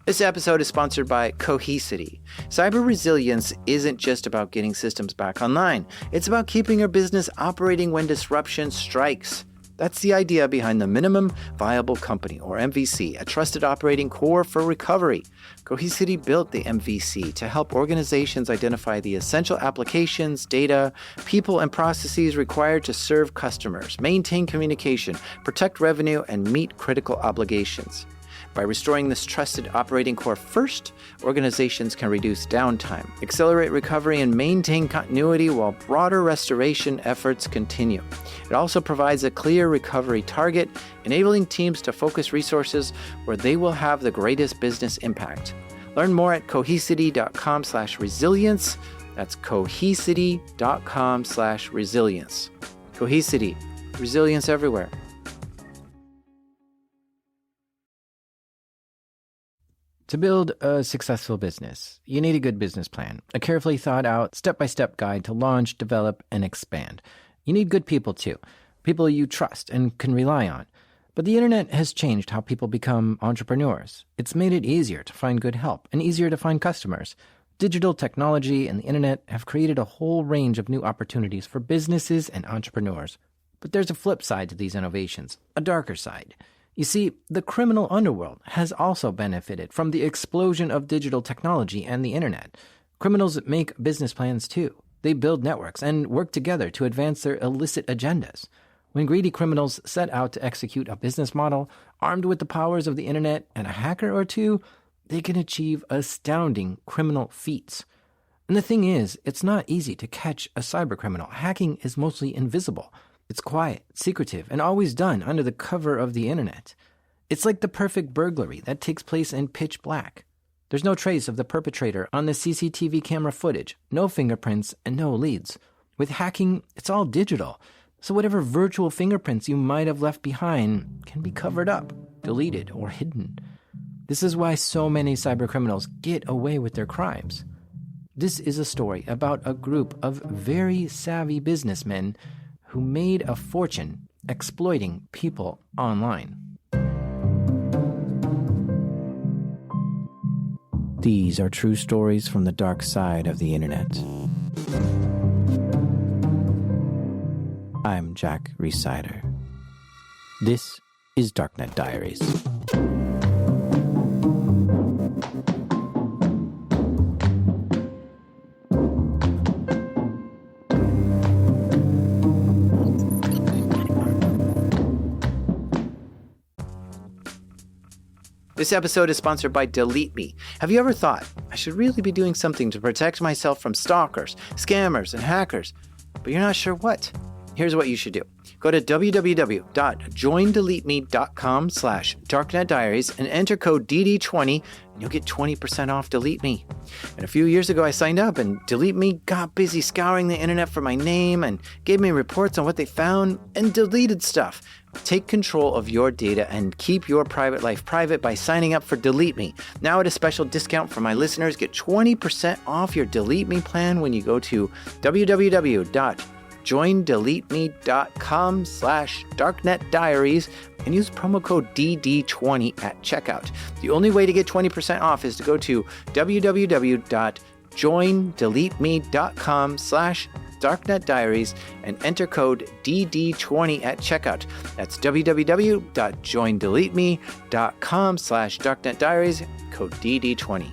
This episode is sponsored by Cohesity. Cyber resilience isn't just about getting systems back online. It's about keeping your business operating when disruption strikes. That's the idea behind the Minimum Viable Company, or MVC, a trusted operating core for recovery. Cohesity built the MVC to help organizations identify the essential applications, data, people, and processes required to serve customers, maintain communication, protect revenue, and meet critical obligations. By restoring this trusted operating core first, organizations can reduce downtime, accelerate recovery, and maintain continuity while broader restoration efforts continue. It also provides a clear recovery target, enabling teams to focus resources where they will have the greatest business impact. Learn more at cohesity.com/resilience. That's cohesity.com/resilience. Cohesity, resilience everywhere. To build a successful business, you need a good business plan, a carefully thought out, step-by-step guide to launch, develop, and expand. You need good people too, people you trust and can rely on. But the internet has changed how people become entrepreneurs. It's made it easier to find good help and easier to find customers. Digital technology and the internet have created a whole range of new opportunities for businesses and entrepreneurs. But there's a flip side to these innovations, a darker side. You see, the criminal underworld has also benefited from the explosion of digital technology and the internet. Criminals make business plans too. They build networks and work together to advance their illicit agendas. When greedy criminals set out to execute a business model, armed with the powers of the internet and a hacker or two, they can achieve astounding criminal feats. And the thing is, it's not easy to catch a cybercriminal. Hacking is mostly invisible. It's quiet, secretive, and always done under the cover of the internet. It's like the perfect burglary that takes place in pitch black. There's no trace of the perpetrator on the CCTV camera footage, no fingerprints, and no leads. With hacking, it's all digital, so whatever virtual fingerprints you might have left behind can be covered up, deleted, or hidden. This is why so many cybercriminals get away with their crimes. This is a story about a group of very savvy businessmen who made a fortune exploiting people online. These are true stories from the dark side of the internet. I'm Jack Rhysider. This is Darknet Diaries. This episode is sponsored by Delete Me. Have you ever thought, I should really be doing something to protect myself from stalkers, scammers, and hackers, but you're not sure what? Here's what you should do. Go to www.joindeleteme.com/darknetdiaries and enter code DD20 and you'll get 20% off Delete Me. And a few years ago I signed up and Delete Me got busy scouring the internet for my name and gave me reports on what they found and deleted stuff. Take control of your data and keep your private life private by signing up for Delete Me. Now at a special discount for my listeners, get 20% off your Delete Me plan when you go to www.joindeleteme.com/darknetdiaries and use promo code DD20 at checkout. The only way to get 20% off is to go to www.joindeleteme.com/darknetdiaries and enter code DD20 at checkout. That's www.joindeleteme.com/darknetdiaries, code DD20.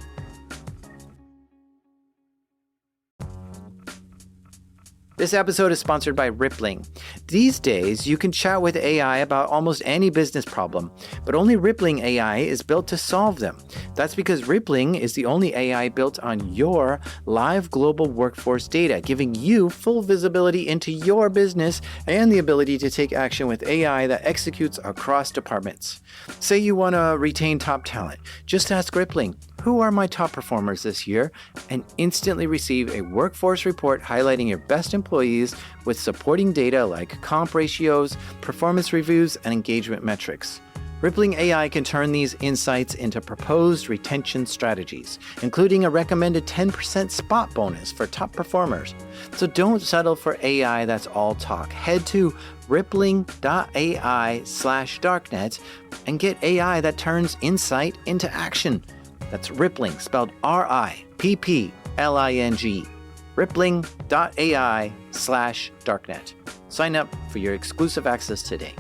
This episode is sponsored by Rippling. These days, you can chat with AI about almost any business problem, but only Rippling AI is built to solve them. That's because Rippling is the only AI built on your live global workforce data, giving you full visibility into your business and the ability to take action with AI that executes across departments. Say you want to retain top talent. Just ask Rippling, who are my top performers this year, and instantly receive a workforce report highlighting your best employees with supporting data like comp ratios, performance reviews, and engagement metrics. Rippling AI can turn these insights into proposed retention strategies, including a recommended 10% spot bonus for top performers. So don't settle for AI that's all talk. Head to rippling.ai/darknet and get AI that turns insight into action. That's Rippling, spelled Rippling. Rippling.ai/darknet. Sign up for your exclusive access today.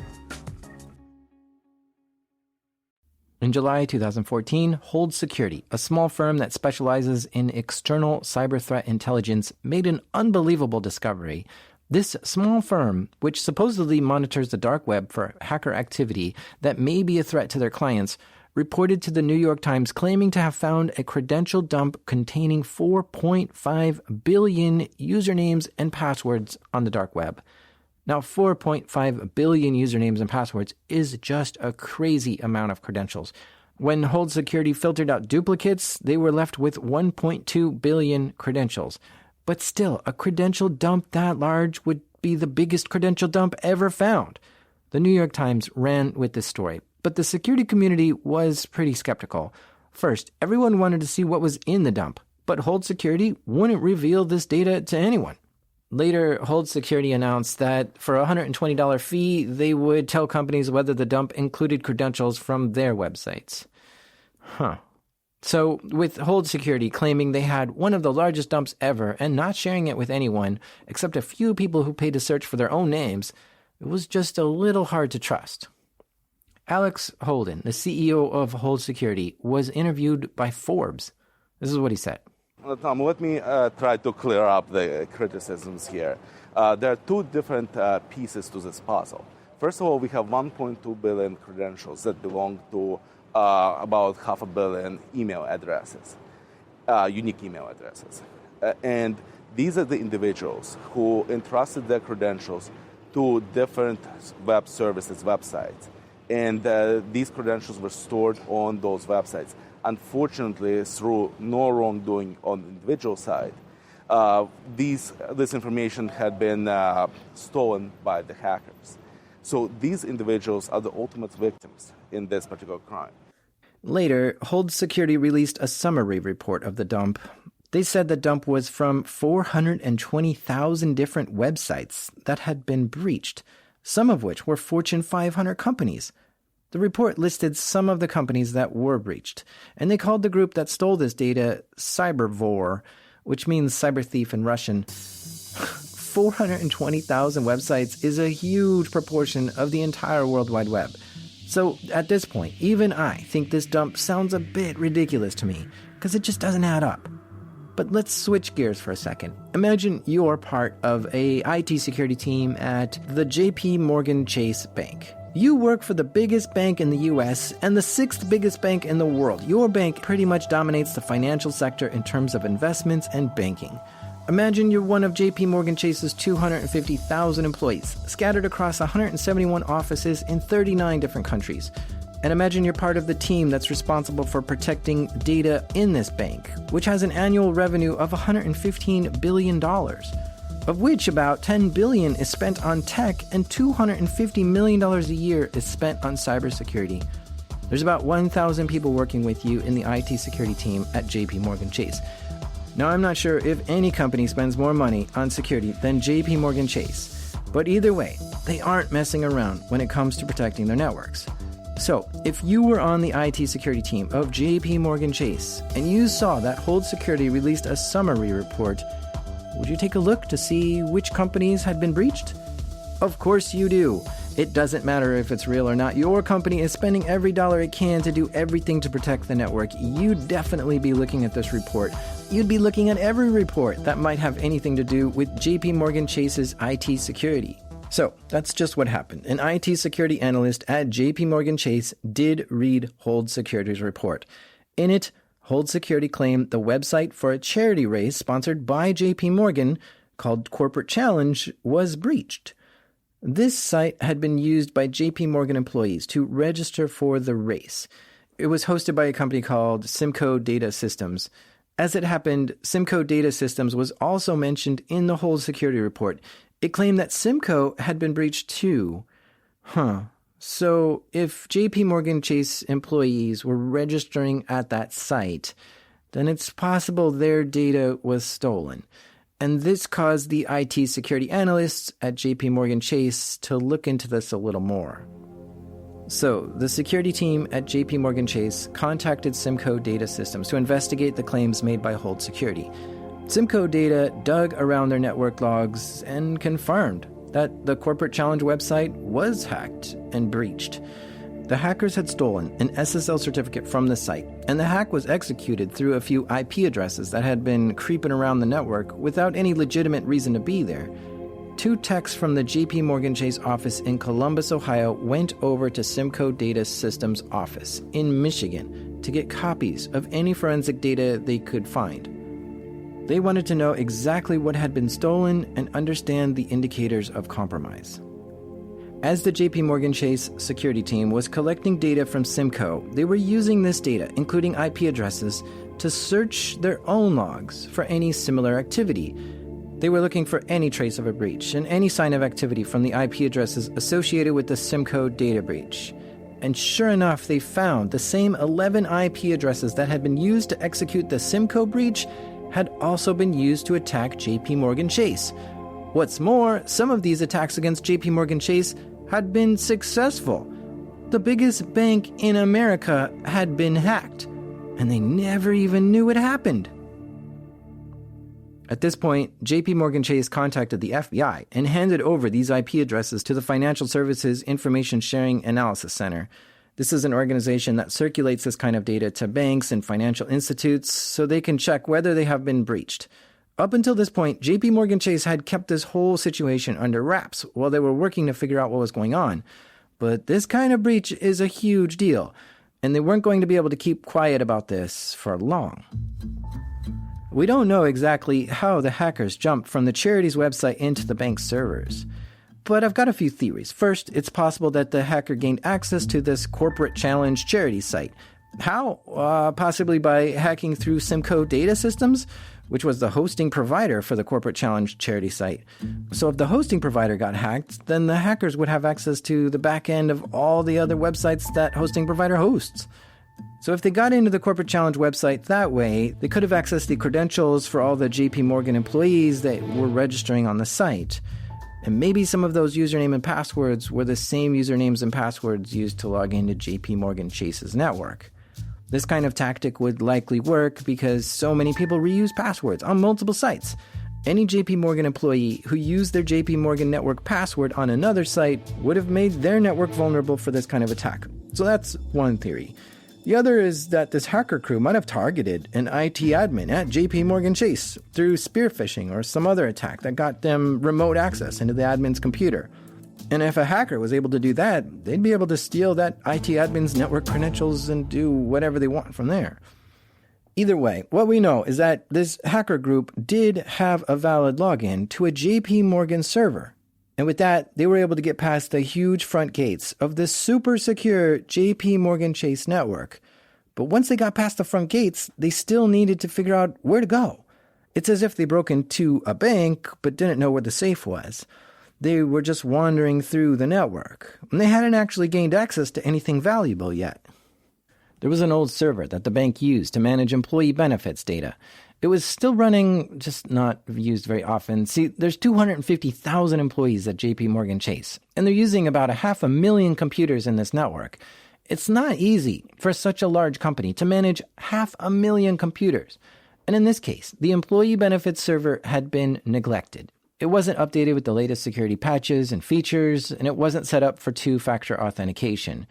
In July 2014, Hold Security, a small firm that specializes in external cyber threat intelligence, made an unbelievable discovery. This small firm, which supposedly monitors the dark web for hacker activity that may be a threat to their clients, reported to the New York Times claiming to have found a credential dump containing 4.5 billion usernames and passwords on the dark web. Now, 4.5 billion usernames and passwords is just a crazy amount of credentials. When Hold Security filtered out duplicates, they were left with 1.2 billion credentials. But still, a credential dump that large would be the biggest credential dump ever found. The New York Times ran with this story, but the security community was pretty skeptical. First, everyone wanted to see what was in the dump, but Hold Security wouldn't reveal this data to anyone. Later, Hold Security announced that for a $120 fee, they would tell companies whether the dump included credentials from their websites. So, with Hold Security claiming they had one of the largest dumps ever and not sharing it with anyone except a few people who paid to search for their own names, it was just a little hard to trust. Alex Holden, the CEO of Hold Security, was interviewed by Forbes. This is what he said. Well, Tom, let me try to clear up the criticisms here. There are two different pieces to this puzzle. First of all, we have 1.2 billion credentials that belong to about 500 million email addresses, unique email addresses. And these are the individuals who entrusted their credentials to different web services, websites. And these credentials were stored on those websites. Unfortunately, through no wrongdoing on the individual side, this information had been stolen by the hackers. So these individuals are the ultimate victims in this particular crime. Later, Hold Security released a summary report of the dump. They said the dump was from 420,000 different websites that had been breached, some of which were Fortune 500 companies. The report listed some of the companies that were breached, and they called the group that stole this data cybervor, which means cyber thief in Russian. 420,000 websites is a huge proportion of the entire World Wide Web. So at this point, even I think this dump sounds a bit ridiculous to me, because it just doesn't add up. But let's switch gears for a second. Imagine you're part of a IT security team at the JP Morgan Chase Bank. You work for the biggest bank in the US and the 6th biggest bank in the world. Your bank pretty much dominates the financial sector in terms of investments and banking. Imagine you're one of JP Morgan Chase's 250,000 employees, scattered across 171 offices in 39 different countries. And imagine you're part of the team that's responsible for protecting data in this bank, which has an annual revenue of $115 billion. Of which about $10 billion is spent on tech and $250 million a year is spent on cybersecurity. There's about 1,000 people working with you in the IT security team at JP Morgan Chase. Now, I'm not sure if any company spends more money on security than JP Morgan Chase, but either way, they aren't messing around when it comes to protecting their networks. So, if you were on the IT security team of JP Morgan Chase and you saw that Hold Security released a summary report, would you take a look to see which companies had been breached? Of course you do. It doesn't matter if it's real or not. Your company is spending every dollar it can to do everything to protect the network. You'd definitely be looking at this report. You'd be looking at every report that might have anything to do with JP Morgan Chase's IT security. So that's just what happened. An IT security analyst at JP Morgan Chase did read Hold Security's report. In it, Hold Security claimed the website for a charity race sponsored by JP Morgan called Corporate Challenge was breached. This site had been used by JP Morgan employees to register for the race. It was hosted by a company called Simco Data Systems. As it happened, Simco Data Systems was also mentioned in the Hold Security report. It claimed that Simco had been breached too. So if JP Morgan Chase employees were registering at that site, then it's possible their data was stolen. And this caused the IT security analysts at JP Morgan Chase to look into this a little more. So, the security team at JP Morgan Chase contacted Simco Data Systems to investigate the claims made by Hold Security. Simco Data dug around their network logs and confirmed that the Corporate Challenge website was hacked and breached. The hackers had stolen an SSL certificate from the site, and the hack was executed through a few IP addresses that had been creeping around the network without any legitimate reason to be there. 2 techs from the JP Morgan Chase office in Columbus, Ohio, went over to Simco Data Systems office in Michigan to get copies of any forensic data they could find. They wanted to know exactly what had been stolen and understand the indicators of compromise. As the JP Morgan Chase security team was collecting data from Simco, they were using this data, including IP addresses, to search their own logs for any similar activity. They were looking for any trace of a breach and any sign of activity from the IP addresses associated with the Simco data breach. And sure enough, they found the same 11 IP addresses that had been used to execute the Simco breach had also been used to attack JP Morgan Chase. What's more, some of these attacks against JP Morgan Chase had been successful. The biggest bank in America had been hacked, and they never even knew it happened. At this point, JP Morgan Chase contacted the FBI and handed over these IP addresses to the Financial Services Information Sharing Analysis Center. This is an organization that circulates this kind of data to banks and financial institutes so they can check whether they have been breached. Up until this point, JP Morgan Chase had kept this whole situation under wraps while they were working to figure out what was going on. But this kind of breach is a huge deal, and they weren't going to be able to keep quiet about this for long. We don't know exactly how the hackers jumped from the charity's website into the bank's servers, but I've got a few theories. First, it's possible that the hacker gained access to this Corporate Challenge charity site. How? Possibly by hacking through Simco Data Systems, which was the hosting provider for the Corporate Challenge charity site. So if the hosting provider got hacked, then the hackers would have access to the back end of all the other websites that hosting provider hosts. So if they got into the Corporate Challenge website that way, they could have accessed the credentials for all the JP Morgan employees that were registering on the site. And maybe some of those username and passwords were the same usernames and passwords used to log into JP Morgan Chase's network. This kind of tactic would likely work because so many people reuse passwords on multiple sites. Any JP Morgan employee who used their JP Morgan network password on another site would have made their network vulnerable for this kind of attack. So that's one theory. The other is that this hacker crew might have targeted an IT admin at JP Morgan Chase through spear phishing or some other attack that got them remote access into the admin's computer. And if a hacker was able to do that, they'd be able to steal that IT admin's network credentials and do whatever they want from there. Either way, what we know is that this hacker group did have a valid login to a JP Morgan server. And with that, they were able to get past the huge front gates of the super secure JP Morgan Chase network. But once they got past the front gates, they still needed to figure out where to go. It's as if they broke into a bank but didn't know where the safe was. They were just wandering through the network, and they hadn't actually gained access to anything valuable yet. There was an old server that the bank used to manage employee benefits data. It was still running, just not used very often. See, there's 250,000 employees at JP Morgan Chase, and they're using about 500,000 computers in this network. It's not easy for such a large company to manage 500,000 computers. And in this case, the employee benefits server had been neglected. It wasn't updated with the latest security patches and features, and it wasn't set up for two-factor authentication,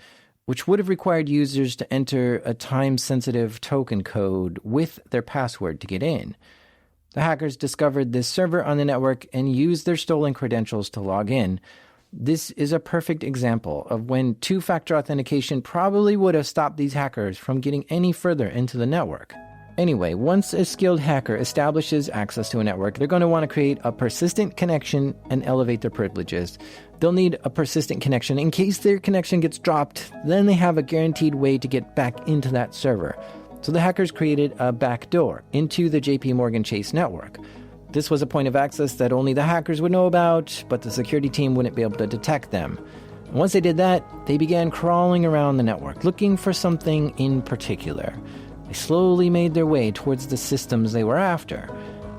which would have required users to enter a time-sensitive token code with their password to get in. The hackers discovered this server on the network and used their stolen credentials to log in. This is a perfect example of when two-factor authentication probably would have stopped these hackers from getting any further into the network. Anyway, once a skilled hacker establishes access to a network, they're going to want to create a persistent connection and elevate their privileges. They'll need a persistent connection in case their connection gets dropped. Then they have a guaranteed way to get back into that server. So the hackers created a backdoor into the JP Morgan Chase network. This was a point of access that only the hackers would know about, but the security team wouldn't be able to detect them. And once they did that, they began crawling around the network, looking for something in particular. They slowly made their way towards the systems they were after.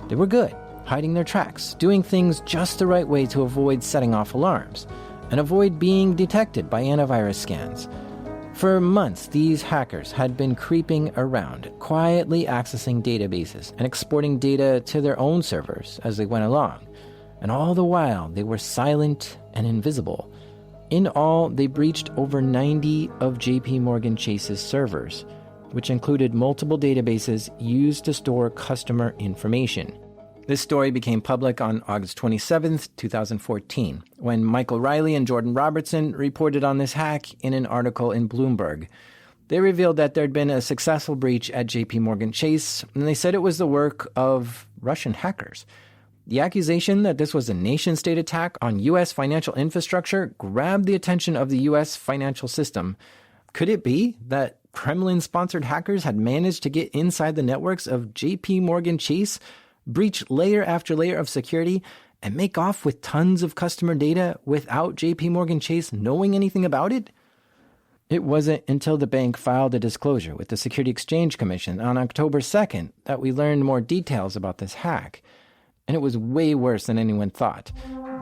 They were good, hiding their tracks, doing things just the right way to avoid setting off alarms. and avoid being detected by antivirus scans. For months, these hackers had been creeping around, quietly accessing databases and exporting data to their own servers as they went along. And all the while, they were silent and invisible. In all, they breached over 90 of JP Morgan Chase's servers, which included multiple databases used to store customer information. This story became public on August 27, 2014, when Michael Riley and Jordan Robertson reported on this hack in an article in Bloomberg. They revealed that there'd been a successful breach at JP Morgan Chase, and they said it was the work of Russian hackers. The accusation that this was a nation-state attack on U.S. financial infrastructure grabbed the attention of the U.S. financial system. Could it be that Kremlin-sponsored hackers had managed to get inside the networks of JP Morgan Chase, breach layer after layer of security, and make off with tons of customer data without JP Morgan Chase knowing anything about it? It wasn't until the bank filed a disclosure with the Security Exchange Commission on October 2nd that we learned more details about this hack. And it was way worse than anyone thought.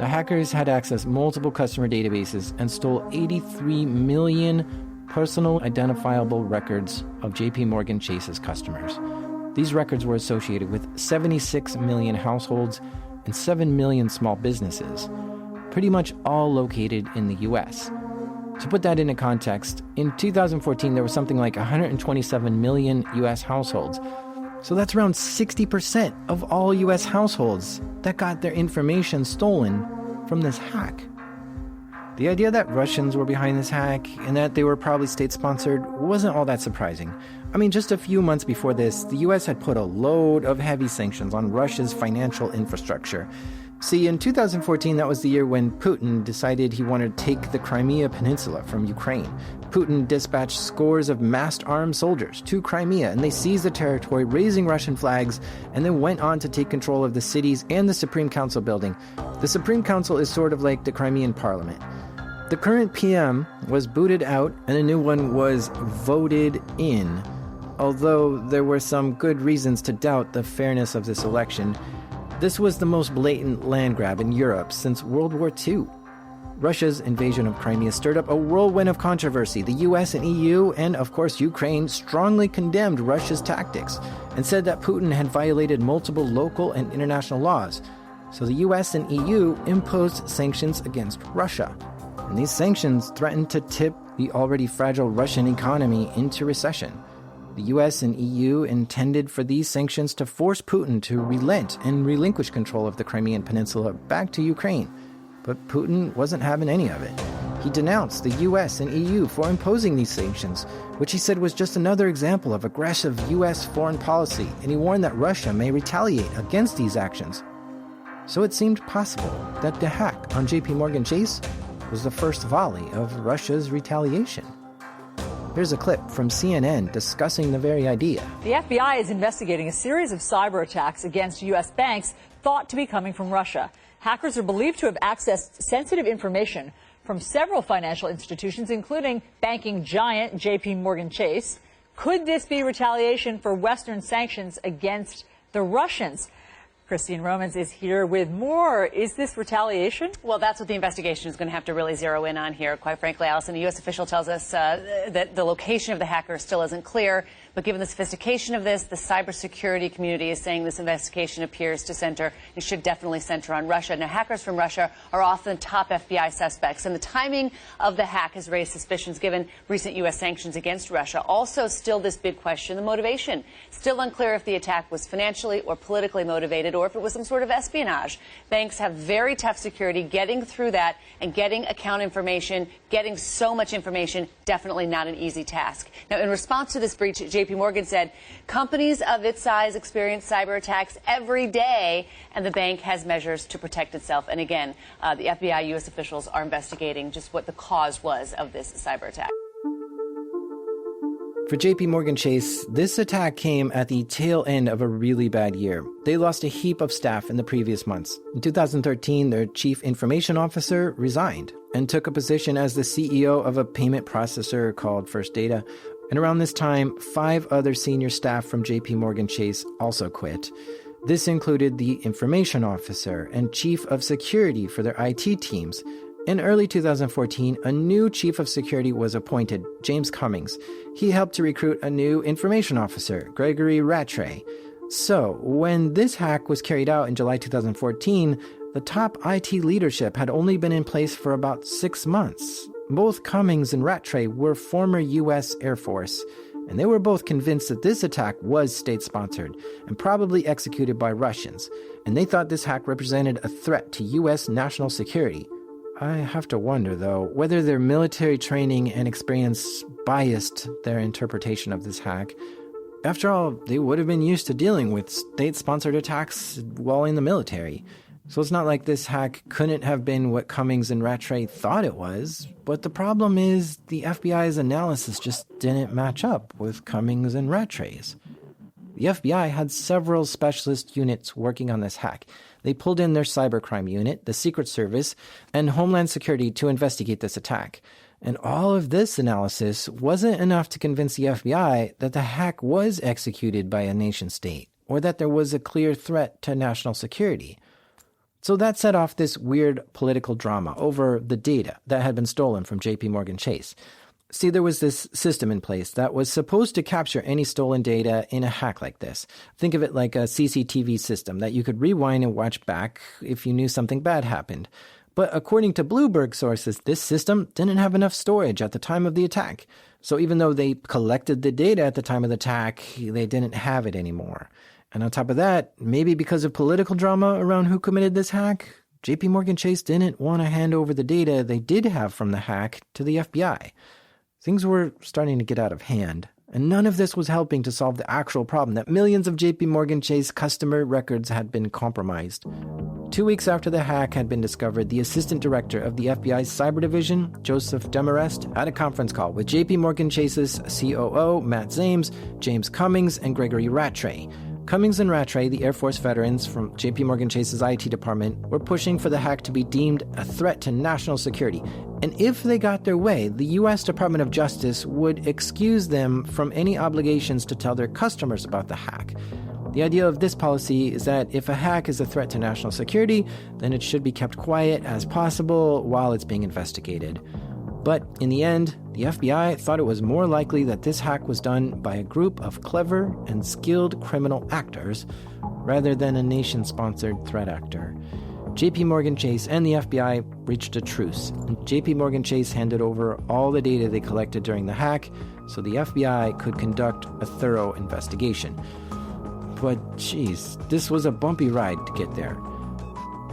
The hackers had accessed multiple customer databases and stole 83 million personal identifiable records of JP Morgan Chase's customers. These records were associated with 76 million households and 7 million small businesses, pretty much all located in the U.S. To put that into context, in 2014 there was something like 127 million U.S. households. So that's around 60% of all U.S. households that got their information stolen from this hack. The idea that Russians were behind this hack and that they were probably state-sponsored wasn't all that surprising. I mean, just a few months before this, the U.S. had put a load of heavy sanctions on Russia's financial infrastructure. See, in 2014, that was the year when Putin decided he wanted to take the Crimea Peninsula from Ukraine. Putin dispatched scores of massed armed soldiers to Crimea, and they seized the territory, raising Russian flags, and then went on to take control of the cities and the Supreme Council building. The Supreme Council is sort of like the Crimean Parliament. The current PM was booted out, and a new one was voted in, although there were some good reasons to doubt the fairness of this election. This was the most blatant land grab in Europe since World War II. Russia's invasion of Crimea stirred up a whirlwind of controversy. The US and EU, and of course Ukraine, strongly condemned Russia's tactics and said that Putin had violated multiple local and international laws. So the US and EU imposed sanctions against Russia. And these sanctions threatened to tip the already fragile Russian economy into recession. The US and EU intended for these sanctions to force Putin to relent and relinquish control of the Crimean Peninsula back to Ukraine. But Putin wasn't having any of it. He denounced the US and EU for imposing these sanctions, which he said was just another example of aggressive US foreign policy, and he warned that Russia may retaliate against these actions. So it seemed possible that the hack on JP Morgan Chase was the first volley of Russia's retaliation. Here's a clip from CNN discussing the very idea. The FBI is investigating a series of cyber attacks against U.S. banks thought to be coming from Russia. Hackers are believed to have accessed sensitive information from several financial institutions, including banking giant JP Morgan Chase. Could this be retaliation for Western sanctions against the Russians? Christine Romans is here with more. Is this retaliation? Well, that's what the investigation is going to have to really zero in on here. Quite frankly, Allison, a U.S. official tells us that the location of the hacker still isn't clear. But given the sophistication of this, the cybersecurity community is saying this investigation appears to center and should definitely center on Russia. Now, hackers from Russia are often top FBI suspects, and the timing of the hack has raised suspicions given recent U.S. sanctions against Russia. Also, still this big question, the motivation. Still unclear if the attack was financially or politically motivated or if it was some sort of espionage. Banks have very tough security. Getting through that and getting account information, getting so much information, definitely not an easy task. Now, in response to this breach, JP Morgan said companies of its size experience cyber attacks every day, and the bank has measures to protect itself. And again, the FBI U.S. officials are investigating just what the cause was of this cyber attack. For JP Morgan Chase, this attack came at the tail end of a really bad year. They lost a heap of staff in the previous months. In 2013, their chief information officer resigned and took a position as the CEO of a payment processor called First Data. And around this time, 5 other senior staff from JP Morgan Chase also quit. This included the information officer and chief of security for their IT teams, In early 2014, a new chief of security was appointed, James Cummings. He helped to recruit a new information officer, Gregory Rattray. So, when this hack was carried out in July 2014, the top IT leadership had only been in place for about 6 months. Both Cummings and Rattray were former U.S. Air Force, and they were both convinced that this attack was state-sponsored and probably executed by Russians, and they thought this hack represented a threat to U.S. national security. I have to wonder, though, whether their military training and experience biased their interpretation of this hack. After all, they would have been used to dealing with state-sponsored attacks while in the military. So it's not like this hack couldn't have been what Cummings and Rattray thought it was. But the problem is the FBI's analysis just didn't match up with Cummings and Rattray's. The FBI had several specialist units working on this hack. They pulled in their cybercrime unit, the Secret Service, and Homeland Security to investigate this attack. And all of this analysis wasn't enough to convince the FBI that the hack was executed by a nation-state, or that there was a clear threat to national security. So that set off this weird political drama over the data that had been stolen from JP Morgan Chase. See, there was this system in place that was supposed to capture any stolen data in a hack like this. Think of it like a CCTV system that you could rewind and watch back if you knew something bad happened. But according to Bloomberg sources, this system didn't have enough storage at the time of the attack. So even though they collected the data at the time of the attack, they didn't have it anymore. And on top of that, maybe because of political drama around who committed this hack, JP Morgan Chase didn't want to hand over the data they did have from the hack to the FBI. Things were starting to get out of hand, and none of this was helping to solve the actual problem that millions of JP Morgan Chase customer records had been compromised. 2 weeks after the hack had been discovered, the assistant director of the FBI's cyber division, Joseph Demarest, had a conference call with JP Morgan Chase's COO, Matt Zames, James Cummings, and Gregory Rattray. Cummings and Rattray, the Air Force veterans from JP Morgan Chase's IT department, were pushing for the hack to be deemed a threat to national security. And if they got their way, the U.S. Department of Justice would excuse them from any obligations to tell their customers about the hack. The idea of this policy is that if a hack is a threat to national security, then it should be kept quiet as possible while it's being investigated. But in the end, the FBI thought it was more likely that this hack was done by a group of clever and skilled criminal actors rather than a nation-sponsored threat actor. JP Morgan Chase and the FBI reached a truce, and JP Morgan Chase handed over all the data they collected during the hack so the FBI could conduct a thorough investigation. But geez, this was a bumpy ride to get there.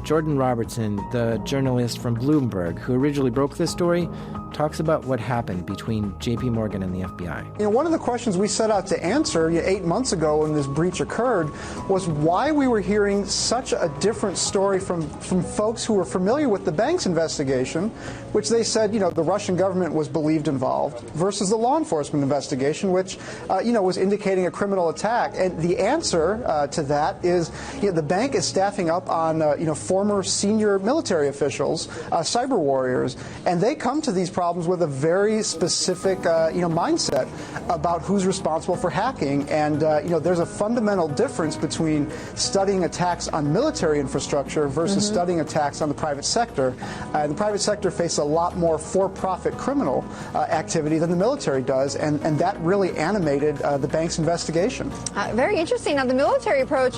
Jordan Robertson, the journalist from Bloomberg who originally broke this story, talks about what happened between JP Morgan and the FBI. One of the questions we set out to answer 8 months ago when this breach occurred was why we were hearing such a different story from folks who were familiar with the bank's investigation, which they said, the Russian government was believed involved, versus the law enforcement investigation, which, was indicating a criminal attack. And the answer to that is, the bank is staffing up on, former senior military officials, cyber warriors, and they come to these problems with a very specific, mindset about who's responsible for hacking. And, there's a fundamental difference between studying attacks on military infrastructure versus studying attacks on the private sector. The private sector faces a lot more for-profit criminal activity than the military does, and that really animated the bank's investigation. Very interesting. Now, the military approach,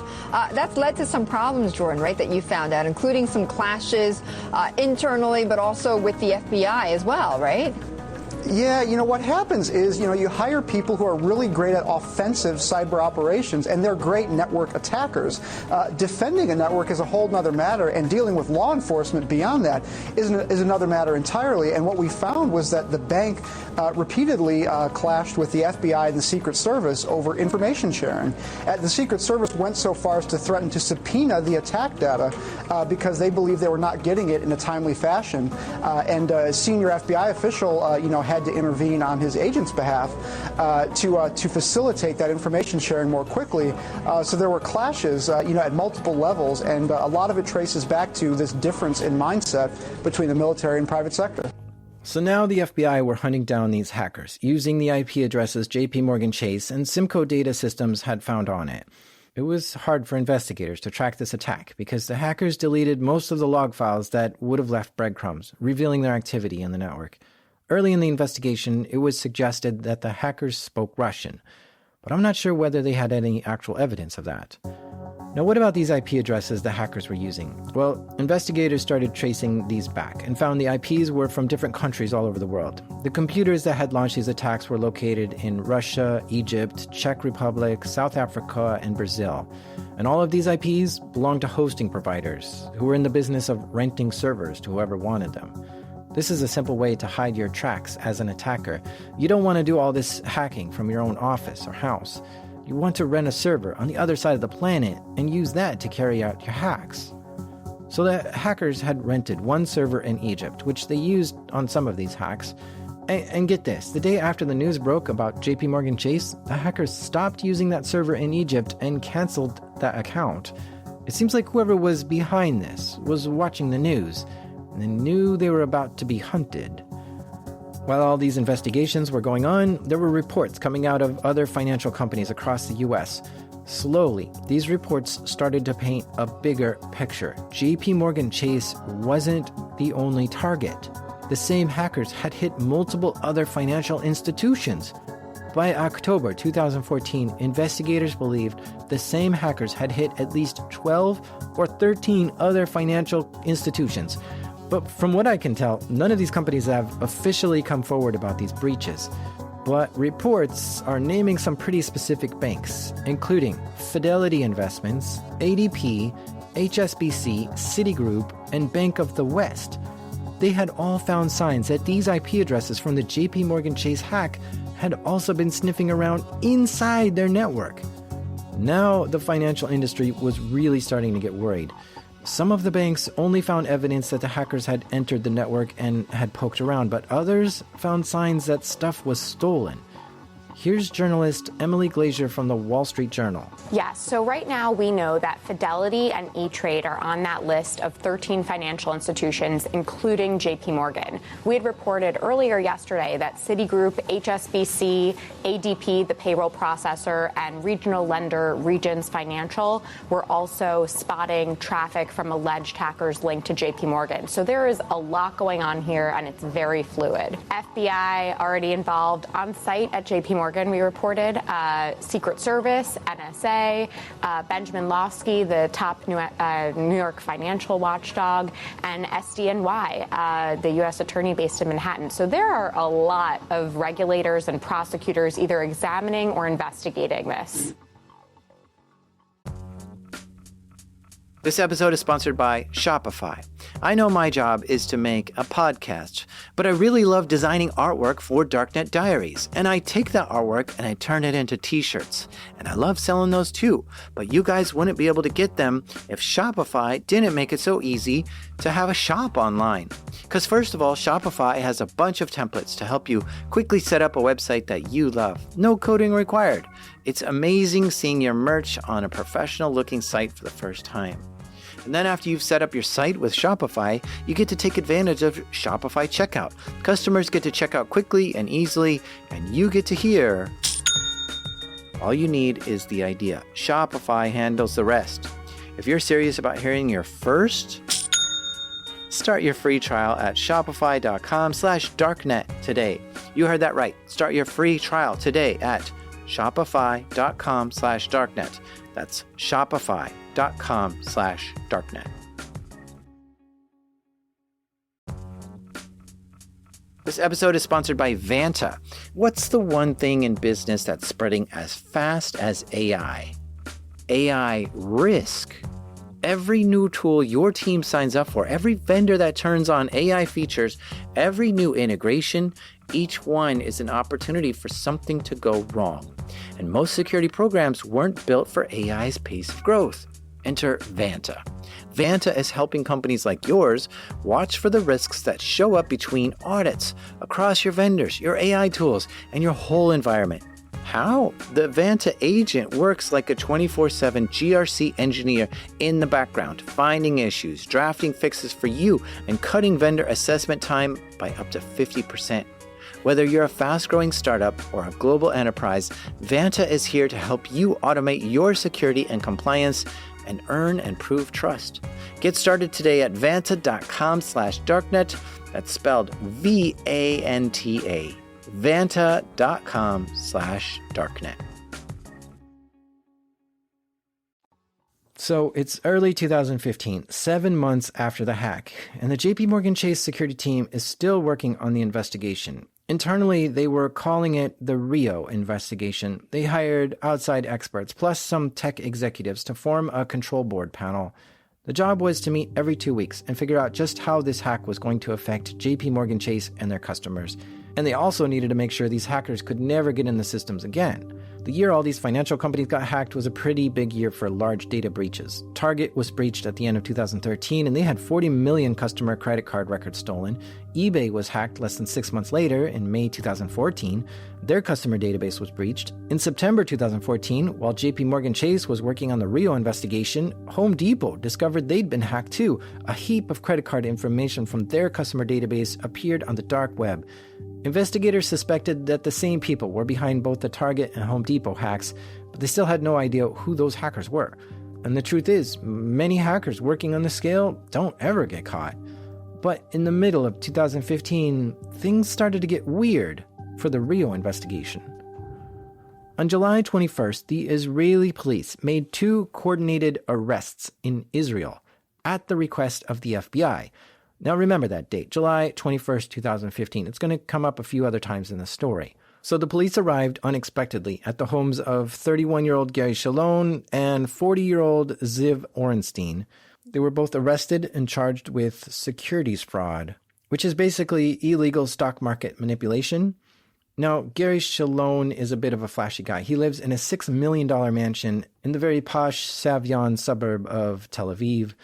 that's led to some problems, Jordan, right, that you found out, including some clashes internally, but also with the FBI as well, right? Yeah, what happens is, you hire people who are really great at offensive cyber operations, and they're great network attackers. Defending a network is a whole other matter, and dealing with law enforcement beyond that is another matter entirely. And what we found was that the bank repeatedly clashed with the FBI and the Secret Service over information sharing. The Secret Service went so far as to threaten to subpoena the attack data because they believed they were not getting it in a timely fashion. And a senior FBI official, had to intervene on his agent's behalf to facilitate that information sharing more quickly. So there were clashes, at multiple levels, and a lot of it traces back to this difference in mindset between the military and private sector. So now the FBI were hunting down these hackers, using the IP addresses JP Morgan Chase and Simco Data Systems had found on it. It was hard for investigators to track this attack because the hackers deleted most of the log files that would have left breadcrumbs, revealing their activity in the network. Early in the investigation, it was suggested that the hackers spoke Russian, but I'm not sure whether they had any actual evidence of that. Now, what about these IP addresses the hackers were using? Well, investigators started tracing these back and found the IPs were from different countries all over the world. The computers that had launched these attacks were located in Russia, Egypt, Czech Republic, South Africa, and Brazil. And all of these IPs belonged to hosting providers who were in the business of renting servers to whoever wanted them. This is a simple way to hide your tracks as an attacker. You don't want to do all this hacking from your own office or house. You want to rent a server on the other side of the planet and use that to carry out your hacks. So the hackers had rented one server in Egypt, which they used on some of these hacks. And get this, the day after the news broke about JP Chase, the hackers stopped using that server in Egypt and canceled that account. It seems like whoever was behind this was watching the news and they knew they were about to be hunted. While all these investigations were going on, there were reports coming out of other financial companies across the U.S. Slowly, these reports started to paint a bigger picture. JP Chase wasn't the only target. The same hackers had hit multiple other financial institutions. By October 2014, investigators believed the same hackers had hit at least 12 or 13 other financial institutions. But from what I can tell, none of these companies have officially come forward about these breaches. But reports are naming some pretty specific banks, including Fidelity Investments, ADP, HSBC, Citigroup, and Bank of the West. They had all found signs that these IP addresses from the JP Chase hack had also been sniffing around inside their network. Now the financial industry was really starting to get worried. Some of the banks only found evidence that the hackers had entered the network and had poked around, but others found signs that stuff was stolen. Here's journalist Emily Glazier from the Wall Street Journal. Yes, so right now we know that Fidelity and E-Trade are on that list of 13 financial institutions, including JP Morgan. We had reported earlier yesterday that Citigroup, HSBC, ADP, the payroll processor, and regional lender Regions Financial were also spotting traffic from alleged hackers linked to JP Morgan. So there is a lot going on here, and it's very fluid. FBI already involved on site at JP Morgan. We reported Secret Service, NSA, Benjamin Lofsky, the top New York financial watchdog, and SDNY, the U.S. attorney based in Manhattan. So there are a lot of regulators and prosecutors either examining or investigating this. This episode is sponsored by Shopify. I know my job is to make a podcast, but I really love designing artwork for Darknet Diaries. And I take that artwork and I turn it into t-shirts. And I love selling those too. But you guys wouldn't be able to get them if Shopify didn't make it so easy to have a shop online. Because first of all, Shopify has a bunch of templates to help you quickly set up a website that you love. No coding required. It's amazing seeing your merch on a professional looking site for the first time. And then after you've set up your site with Shopify, you get to take advantage of Shopify checkout. Customers get to check out quickly and easily, and you get to hear. All you need is the idea. Shopify handles the rest. If you're serious about hearing your first, start your free trial at shopify.com/darknet today. You heard that right. Start your free trial today at shopify.com/darknet. That's shopify.com/darknet. This episode is sponsored by Vanta. What's the one thing in business that's spreading as fast as AI? AI risk. Every new tool your team signs up for, every vendor that turns on AI features, every new integration, each one is an opportunity for something to go wrong. And most security programs weren't built for AI's pace of growth. Enter Vanta. Vanta is helping companies like yours watch for the risks that show up between audits across your vendors, your AI tools, and your whole environment. How? The Vanta agent works like a 24/7 GRC engineer in the background, finding issues, drafting fixes for you, and cutting vendor assessment time by up to 50%. Whether you're a fast-growing startup or a global enterprise, Vanta is here to help you automate your security and compliance and earn and prove trust. Get started today at vanta.com/darknet. That's spelled VANTA. Vanta.com/darknet. So it's early 2015, 7 months after the hack, and the JP Morgan Chase security team is still working on the investigation. Internally, they were calling it the Rio investigation. They hired outside experts, plus some tech executives, to form a control board panel. The job was to meet every 2 weeks and figure out just how this hack was going to affect JP Morgan Chase and their customers. And they also needed to make sure these hackers could never get in the systems again. The year all these financial companies got hacked was a pretty big year for large data breaches. Target was breached at the end of 2013, and they had 40 million customer credit card records stolen. eBay was hacked less than 6 months later, in May 2014. Their customer database was breached. In September 2014, while JP Morgan Chase was working on the Rio investigation, Home Depot discovered they'd been hacked too. A heap of credit card information from their customer database appeared on the dark web. Investigators suspected that the same people were behind both the Target and Home Depot hacks, but they still had no idea who those hackers were. And the truth is, many hackers working on the scale don't ever get caught. But in the middle of 2015, things started to get weird for the Rio investigation. On July 21st, the Israeli police made 2 coordinated arrests in Israel at the request of the FBI. Now remember that date, July 21st, 2015. It's going to come up a few other times in the story. So the police arrived unexpectedly at the homes of 31-year-old Gary Shalom and 40-year-old Ziv Orenstein. They were both arrested and charged with securities fraud, which is basically illegal stock market manipulation. Now, Gary Shalom is a bit of a flashy guy. He lives in a $6 million mansion in the very posh Savion suburb of Tel Aviv.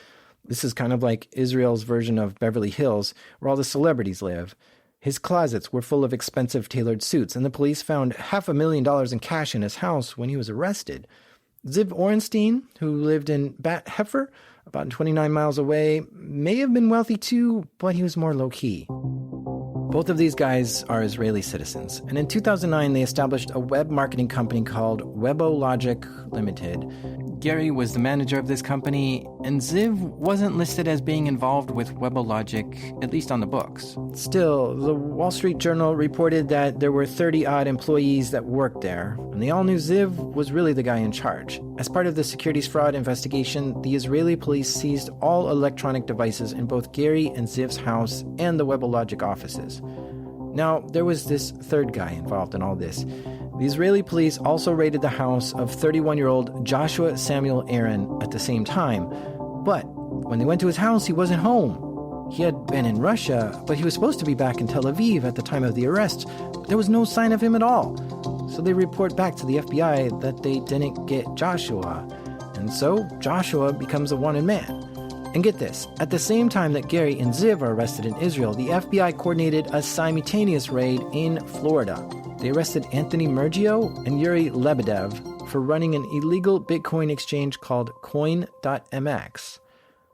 This is kind of like Israel's version of Beverly Hills, where all the celebrities live. His closets were full of expensive tailored suits, and the police found $500,000 in cash in his house when he was arrested. Ziv Orenstein, who lived in Bat Hefer, about 29 miles away, may have been wealthy too, but he was more low-key. Both of these guys are Israeli citizens, and in 2009 they established a web marketing company called WeboLogic Limited. Gary was the manager of this company, and Ziv wasn't listed as being involved with WeboLogic, at least on the books. Still, the Wall Street Journal reported that there were 30-odd employees that worked there, and they all knew Ziv was really the guy in charge. As part of the securities fraud investigation, the Israeli police seized all electronic devices in both Gary and Ziv's house and the WeboLogic offices. Now, there was this third guy involved in all this. The Israeli police also raided the house of 31-year-old Joshua Samuel Aaron at the same time. But when they went to his house, he wasn't home. He had been in Russia, but he was supposed to be back in Tel Aviv at the time of the arrest. There was no sign of him at all. So they report back to the FBI that they didn't get Joshua. And so Joshua becomes a wanted man. And get this, at the same time that Gary and Ziv are arrested in Israel, the FBI coordinated a simultaneous raid in Florida. They arrested Anthony Mergio and Yuri Lebedev for running an illegal Bitcoin exchange called Coin.mx.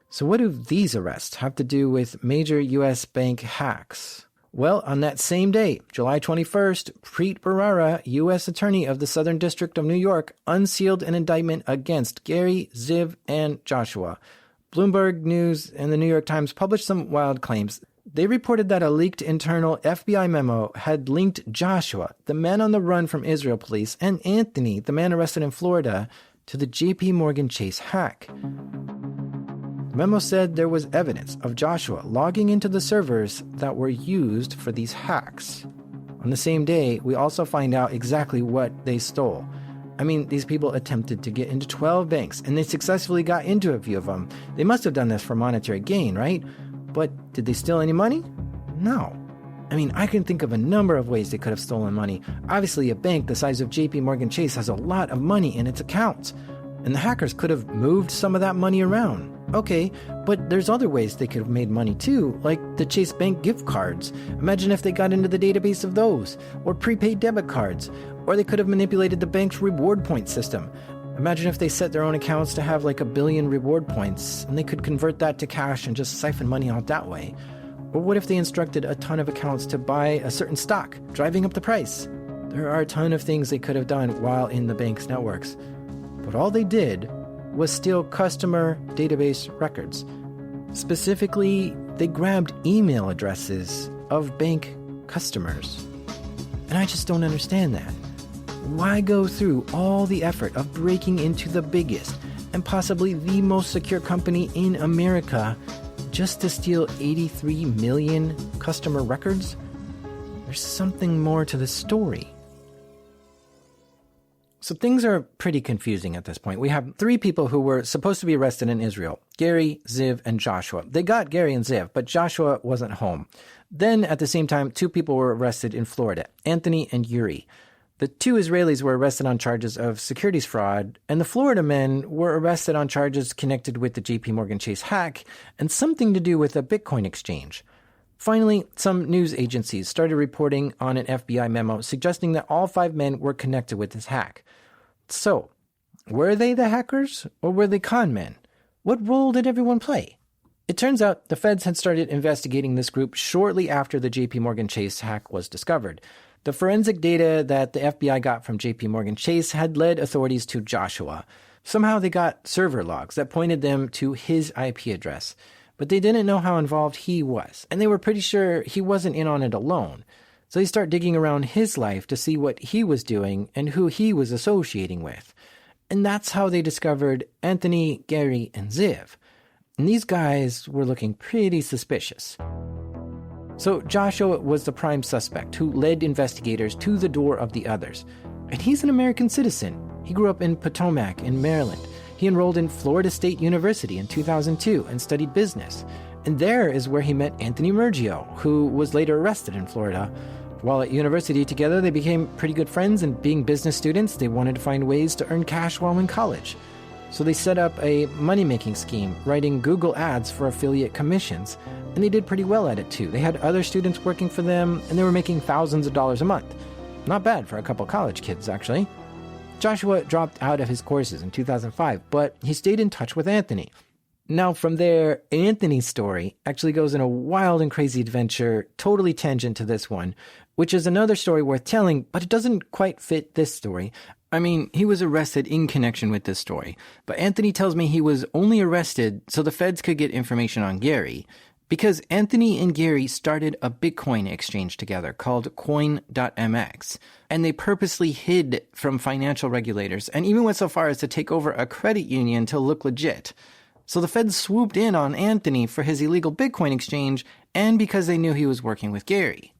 So what do these arrests have to do with major U.S. bank hacks? Well, on that same day, July 21st, Preet Bharara, U.S. Attorney of the Southern District of New York, unsealed an indictment against Gary, Ziv, and Joshua. Bloomberg News and the New York Times published some wild claims. They reported that a leaked internal FBI memo had linked Joshua, the man on the run from Israel police, and Anthony, the man arrested in Florida, to the JP Morgan Chase hack. The memo said there was evidence of Joshua logging into the servers that were used for these hacks. On the same day, we also find out exactly what they stole. I mean, these people attempted to get into 12 banks, and they successfully got into a few of them. They must have done this for monetary gain, right? But did they steal any money? No. I mean, I can think of a number of ways they could have stolen money. Obviously, a bank the size of JP Morgan Chase has a lot of money in its accounts, and the hackers could have moved some of that money around. Okay, but there's other ways they could have made money too, like the Chase Bank gift cards. Imagine if they got into the database of those, or prepaid debit cards, or they could have manipulated the bank's reward point system. Imagine if they set their own accounts to have like 1 billion reward points, and they could convert that to cash and just siphon money out that way. Or what if they instructed a ton of accounts to buy a certain stock, driving up the price? There are a ton of things they could have done while in the bank's networks. But all they did was steal customer database records. Specifically, they grabbed email addresses of bank customers. And I just don't understand that. Why go through all the effort of breaking into the biggest and possibly the most secure company in America just to steal 83 million customer records? There's something more to the story. So things are pretty confusing at this point. We have 3 people who were supposed to be arrested in Israel: Gary, Ziv, and Joshua. They got Gary and Ziv, but Joshua wasn't home. Then, at the same time, 2 people were arrested in Florida: Anthony and Yuri. The 2 Israelis were arrested on charges of securities fraud, and the Florida men were arrested on charges connected with the JP Morgan Chase hack and something to do with a Bitcoin exchange. Finally, some news agencies started reporting on an FBI memo suggesting that all 5 men were connected with this hack. So, were they the hackers or were they con men? What role did everyone play? It turns out the feds had started investigating this group shortly after the JP Morgan Chase hack was discovered. The forensic data that the FBI got from JP Morgan Chase had led authorities to Joshua. Somehow they got server logs that pointed them to his IP address. But they didn't know how involved he was, and they were pretty sure he wasn't in on it alone. So they start digging around his life to see what he was doing and who he was associating with. And that's how they discovered Anthony, Gary, and Ziv. And these guys were looking pretty suspicious. So Joshua was the prime suspect who led investigators to the door of the others. And he's an American citizen. He grew up in Potomac in Maryland. He enrolled in Florida State University in 2002 and studied business. And there is where he met Anthony Murgio, who was later arrested in Florida. While at university together, they became pretty good friends, and being business students, they wanted to find ways to earn cash while in college. So they set up a money-making scheme, writing Google ads for affiliate commissions. And they did pretty well at it too. They had other students working for them, and they were making thousands of dollars a month. Not bad for a couple college kids, actually. Joshua dropped out of his courses in 2005, but he stayed in touch with Anthony. Now from there, Anthony's story actually goes in a wild and crazy adventure, totally tangent to this one, which is another story worth telling, but it doesn't quite fit this story. I mean, he was arrested in connection with this story, but Anthony tells me he was only arrested so the feds could get information on Gary, because Anthony and Gary started a Bitcoin exchange together called Coin.mx, and they purposely hid from financial regulators and even went so far as to take over a credit union to look legit. So the feds swooped in on Anthony for his illegal Bitcoin exchange and because they knew he was working with Gary.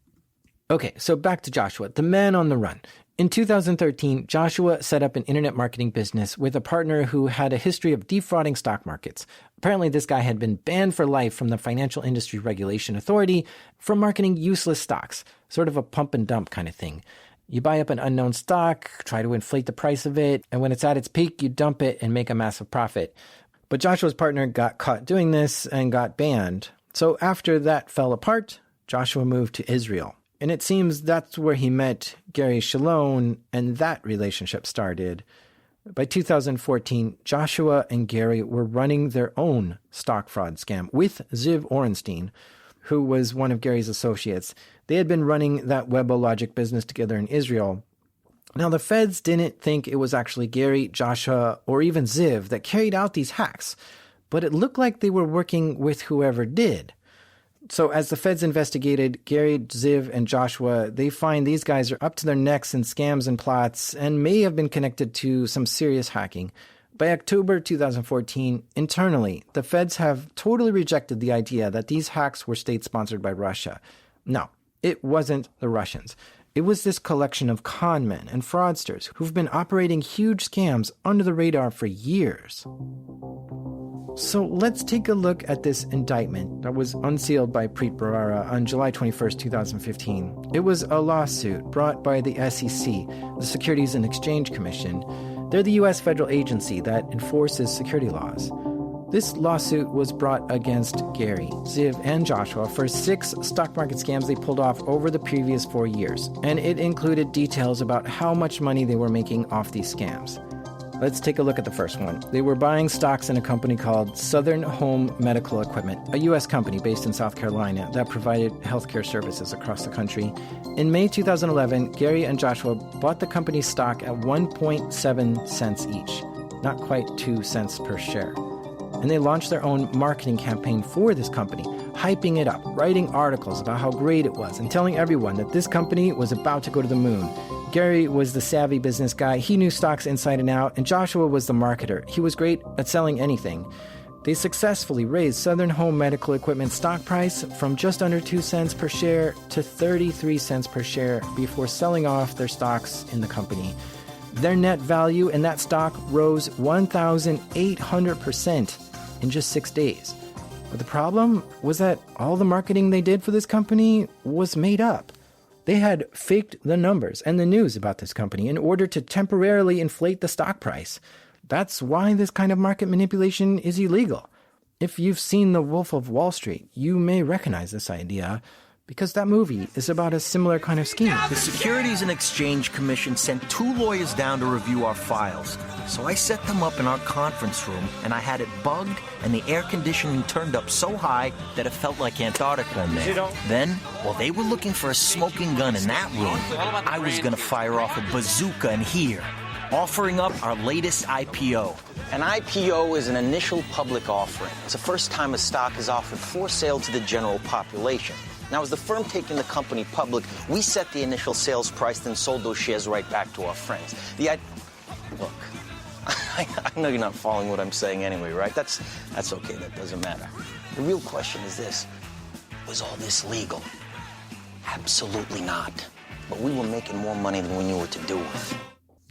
Okay, so back to Joshua, the man on the run. In 2013, Joshua set up an internet marketing business with a partner who had a history of defrauding stock markets. Apparently, this guy had been banned for life from the Financial Industry Regulation Authority for marketing useless stocks, sort of a pump and dump kind of thing. You buy up an unknown stock, try to inflate the price of it, and when it's at its peak, you dump it and make a massive profit. But Joshua's partner got caught doing this and got banned. So after that fell apart, Joshua moved to Israel. And it seems that's where he met Gary Shalom, and that relationship started. By 2014, Joshua and Gary were running their own stock fraud scam with Ziv Orenstein, who was one of Gary's associates. They had been running that WebOlogic business together in Israel. Now, the feds didn't think it was actually Gary, Joshua, or even Ziv that carried out these hacks, but it looked like they were working with whoever did. So as the feds investigated Gary, Ziv, and Joshua, they find these guys are up to their necks in scams and plots and may have been connected to some serious hacking. By October 2014, internally, the feds have totally rejected the idea that these hacks were state-sponsored by Russia. No, it wasn't the Russians. It was this collection of con men and fraudsters who've been operating huge scams under the radar for years. So let's take a look at this indictment that was unsealed by Preet Bharara on July 21st, 2015. It was a lawsuit brought by the SEC, the Securities and Exchange Commission. They're the U.S. federal agency that enforces security laws. This lawsuit was brought against Gary, Ziv, and Joshua for 6 stock market scams they pulled off over the previous 4 years, and it included details about how much money they were making off these scams. Let's take a look at the first one. They were buying stocks in a company called Southern Home Medical Equipment, a U.S. company based in South Carolina that provided healthcare services across the country. In May 2011, Gary and Joshua bought the company's stock at 1.7 cents each, not quite 2 cents per share. And they launched their own marketing campaign for this company, hyping it up, writing articles about how great it was, and telling everyone that this company was about to go to the moon. Gary was the savvy business guy. He knew stocks inside and out, and Joshua was the marketer. He was great at selling anything. They successfully raised Southern Home Medical Equipment's stock price from just under 2 cents per share to 33 cents per share before selling off their stocks in the company. Their net value in that stock rose 1,800% in just 6 days. But the problem was that all the marketing they did for this company was made up. They had faked the numbers and the news about this company in order to temporarily inflate the stock price. That's why this kind of market manipulation is illegal. If you've seen The Wolf of Wall Street, you may recognize this idea, because that movie is about a similar kind of scheme. The Securities and Exchange Commission sent 2 lawyers down to review our files. So I set them up in our conference room, and I had it bugged, and the air conditioning turned up so high that it felt like Antarctica in there. Then, while they were looking for a smoking gun in that room, I was going to fire off a bazooka in here, offering up our latest IPO. An IPO is an initial public offering. It's the first time a stock is offered for sale to the general population. Now, as the firm taking the company public, we set the initial sales price, then sold those shares right back to our friends. Look, I know you're not following what I'm saying anyway, right? That's okay, that doesn't matter. The real question is this: was all this legal? Absolutely not. But we were making more money than we knew what to do with.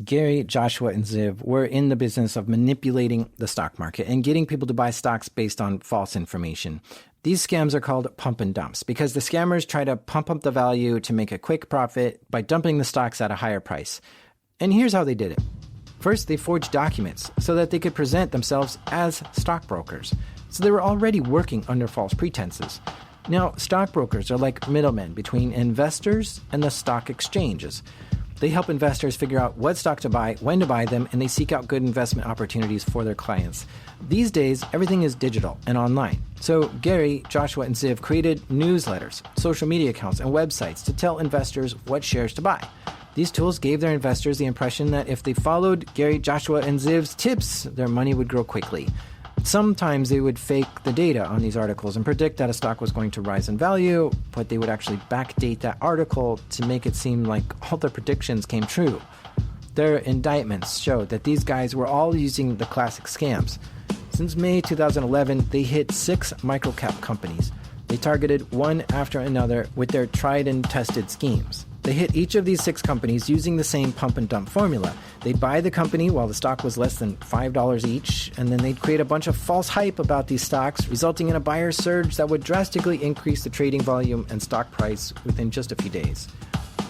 Gary, Joshua, and Ziv were in the business of manipulating the stock market and getting people to buy stocks based on false information. These scams are called pump and dumps because the scammers try to pump up the value to make a quick profit by dumping the stocks at a higher price. And here's how they did it. First, they forged documents so that they could present themselves as stockbrokers. So they were already working under false pretenses. Now, stockbrokers are like middlemen between investors and the stock exchanges. They help investors figure out what stock to buy, when to buy them, and they seek out good investment opportunities for their clients. These days, everything is digital and online. So Gary, Joshua, and Ziv created newsletters, social media accounts, and websites to tell investors what shares to buy. These tools gave their investors the impression that if they followed Gary, Joshua, and Ziv's tips, their money would grow quickly. Sometimes they would fake the data on these articles and predict that a stock was going to rise in value, but they would actually backdate that article to make it seem like all their predictions came true. Their indictments showed that these guys were all using the classic scams. Since May 2011, they hit 6 microcap companies. They targeted one after another with their tried and tested schemes. They hit each of these 6 companies using the same pump and dump formula. They'd buy the company while the stock was less than $5 each, and then they'd create a bunch of false hype about these stocks, resulting in a buyer surge that would drastically increase the trading volume and stock price within just a few days.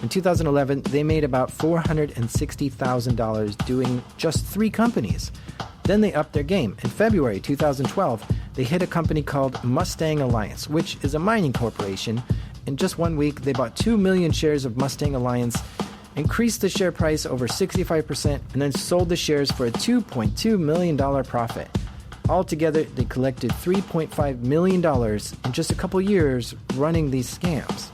In 2011, they made about $460,000 doing just 3 companies. Then they upped their game. In February 2012, they hit a company called Mustang Alliance, which is a mining corporation. In just 1 week, they bought 2 million shares of Mustang Alliance, increased the share price over 65%, and then sold the shares for a $2.2 million profit. Altogether, they collected $3.5 million in just a couple years running these scams.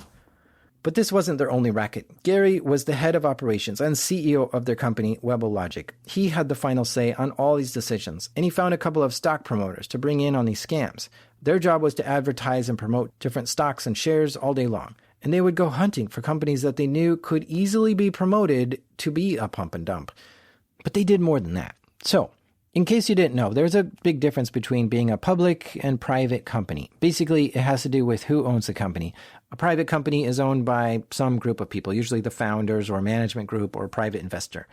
But this wasn't their only racket. Gary was the head of operations and CEO of their company, WebOlogic. He had the final say on all these decisions, and he found a couple of stock promoters to bring in on these scams. Their job was to advertise and promote different stocks and shares all day long. And they would go hunting for companies that they knew could easily be promoted to be a pump and dump. But they did more than that. So, in case you didn't know, there's a big difference between being a public and private company. Basically, it has to do with who owns the company. A private company is owned by some group of people, usually the founders or management group or private investor.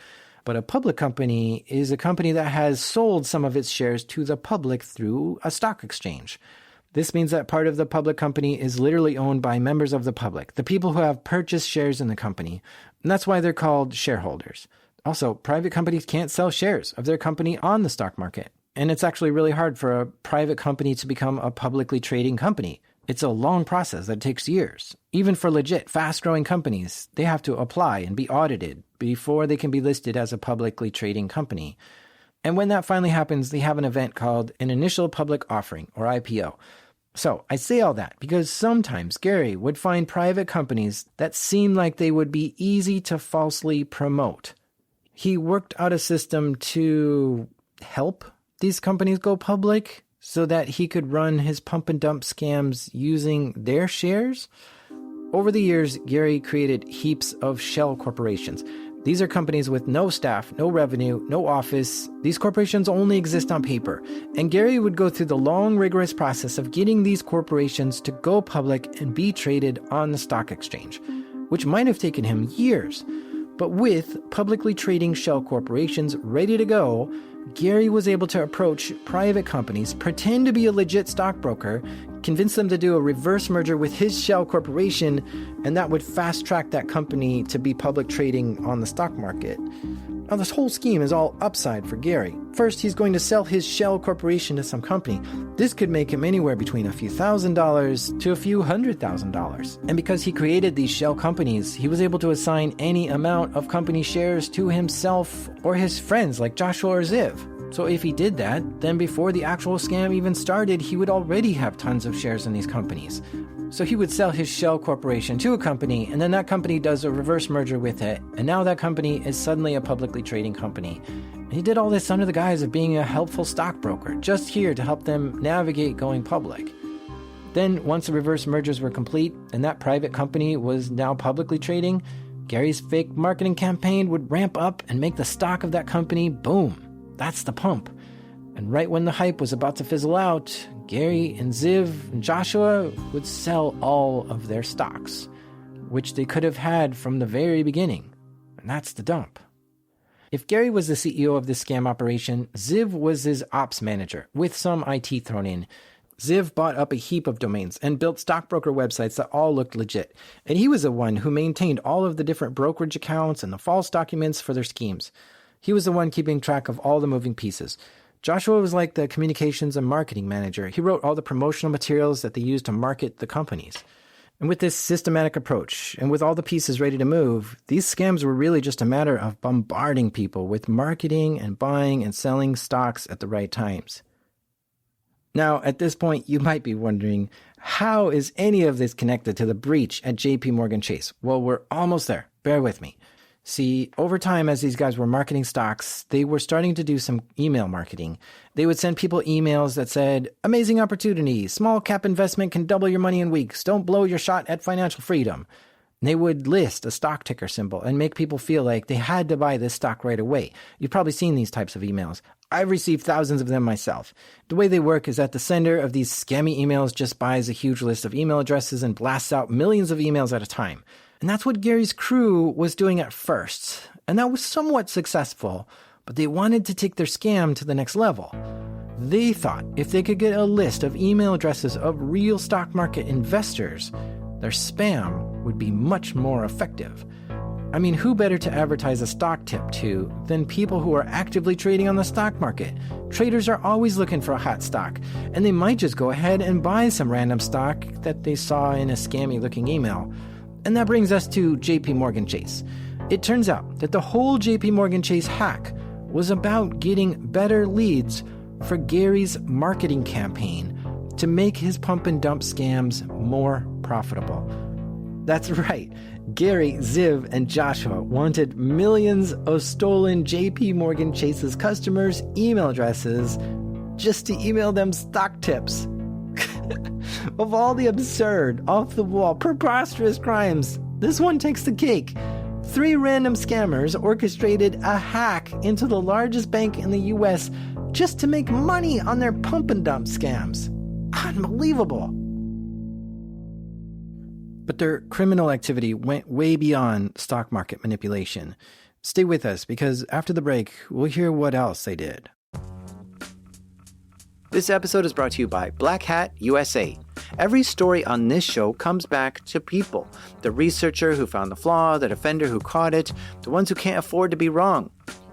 But a public company is a company that has sold some of its shares to the public through a stock exchange. This means that part of the public company is literally owned by members of the public, the people who have purchased shares in the company. And that's why they're called shareholders. Also, private companies can't sell shares of their company on the stock market. And it's actually really hard for a private company to become a publicly trading company. It's a long process that takes years. Even for legit, fast-growing companies, they have to apply and be audited before they can be listed as a publicly trading company. And when that finally happens, they have an event called an initial public offering, or IPO. So I say all that because sometimes Gary would find private companies that seemed like they would be easy to falsely promote. He worked out a system to help these companies go public so that he could run his pump and dump scams using their shares. Over the years, Gary created heaps of shell corporations. These are companies with no staff, no revenue, no office. These corporations only exist on paper. And Gary would go through the long, rigorous process of getting these corporations to go public and be traded on the stock exchange, which might have taken him years. But with publicly trading shell corporations ready to go, Gary was able to approach private companies, pretend to be a legit stockbroker, convince them to do a reverse merger with his shell corporation, and that would fast-track that company to be public trading on the stock market. Now, this whole scheme is all upside for Gary. First, he's going to sell his shell corporation to some company. This could make him anywhere between a few $1,000s to a few $100,000. And because he created these shell companies, he was able to assign any amount of company shares to himself or his friends like Joshua or Ziv. So if he did that, then before the actual scam even started, he would already have tons of shares in these companies. So he would sell his shell corporation to a company, and then that company does a reverse merger with it, and now that company is suddenly a publicly trading company. And he did all this under the guise of being a helpful stockbroker, just here to help them navigate going public. Then, once the reverse mergers were complete, and that private company was now publicly trading, Gary's fake marketing campaign would ramp up and make the stock of that company boom. That's the pump. And right when the hype was about to fizzle out, Gary and Ziv and Joshua would sell all of their stocks, which they could have had from the very beginning. And that's the dump. If Gary was the CEO of this scam operation, Ziv was his ops manager, with some IT thrown in. Ziv bought up a heap of domains and built stockbroker websites that all looked legit. And he was the one who maintained all of the different brokerage accounts and the false documents for their schemes. He was the one keeping track of all the moving pieces. Joshua was like the communications and marketing manager. He wrote all the promotional materials that they used to market the companies. And with this systematic approach, and with all the pieces ready to move, these scams were really just a matter of bombarding people with marketing and buying and selling stocks at the right times. Now, at this point, you might be wondering, how is any of this connected to the breach at JP Morgan Chase? Well, we're almost there. Bear with me. See, over time, as these guys were marketing stocks, they were starting to do some email marketing. They would send people emails that said, amazing opportunity, small cap investment can double your money in weeks, don't blow your shot at financial freedom. And they would list a stock ticker symbol and make people feel like they had to buy this stock right away. You've probably seen these types of emails. I've received thousands of them myself. The way they work is that the sender of these scammy emails just buys a huge list of email addresses and blasts out millions of emails at a time. And that's what Gary's crew was doing at first. And that was somewhat successful, but they wanted to take their scam to the next level. They thought if they could get a list of email addresses of real stock market investors, their spam would be much more effective. I mean, who better to advertise a stock tip to than people who are actively trading on the stock market? Traders are always looking for a hot stock, and they might just go ahead and buy some random stock that they saw in a scammy-looking email. And that brings us to JP Morgan Chase. It turns out that the whole JP Morgan Chase hack was about getting better leads for Gary's marketing campaign to make his pump and dump scams more profitable. That's right. Gary, Ziv, and Joshua wanted millions of stolen JP Morgan Chase's customers' email addresses just to email them stock tips. Of all the absurd, off-the-wall, preposterous crimes, this one takes the cake. 3 random scammers orchestrated a hack into the largest bank in the U.S. just to make money on their pump and dump scams. Unbelievable. But their criminal activity went way beyond stock market manipulation. Stay with us, because after the break, we'll hear what else they did. This episode is brought to you by Black Hat USA. Every story on this show comes back to people. The researcher who found the flaw, the defender who caught it, the ones who can't afford to be wrong.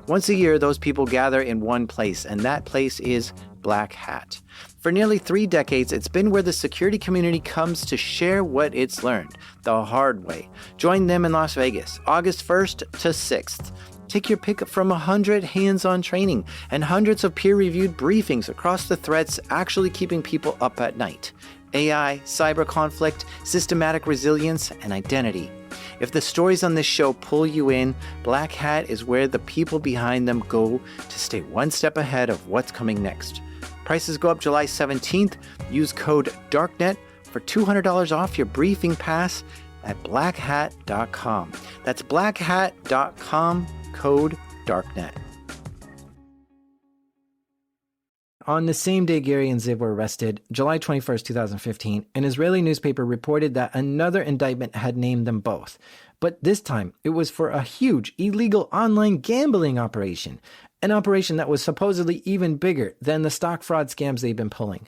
Once a year, those people gather in one place, and that place is Black Hat. For nearly 3 decades, it's been where the security community comes to share what it's learned, the hard way. Join them in Las Vegas, August 1st to 6th. Take your pick from 100 hands-on training and hundreds of peer-reviewed briefings across the threats actually keeping people up at night. AI, cyber conflict, systematic resilience, and identity. If the stories on this show pull you in, Black Hat is where the people behind them go to stay one step ahead of what's coming next. Prices go up July 17th. Use code DARKNET for $200 off your briefing pass at blackhat.com. That's blackhat.com, code DARKNET. On the same day Gary and Ziv were arrested, July 21st, 2015, an Israeli newspaper reported that another indictment had named them both. But this time, it was for a huge illegal online gambling operation, an operation that was supposedly even bigger than the stock fraud scams they'd been pulling.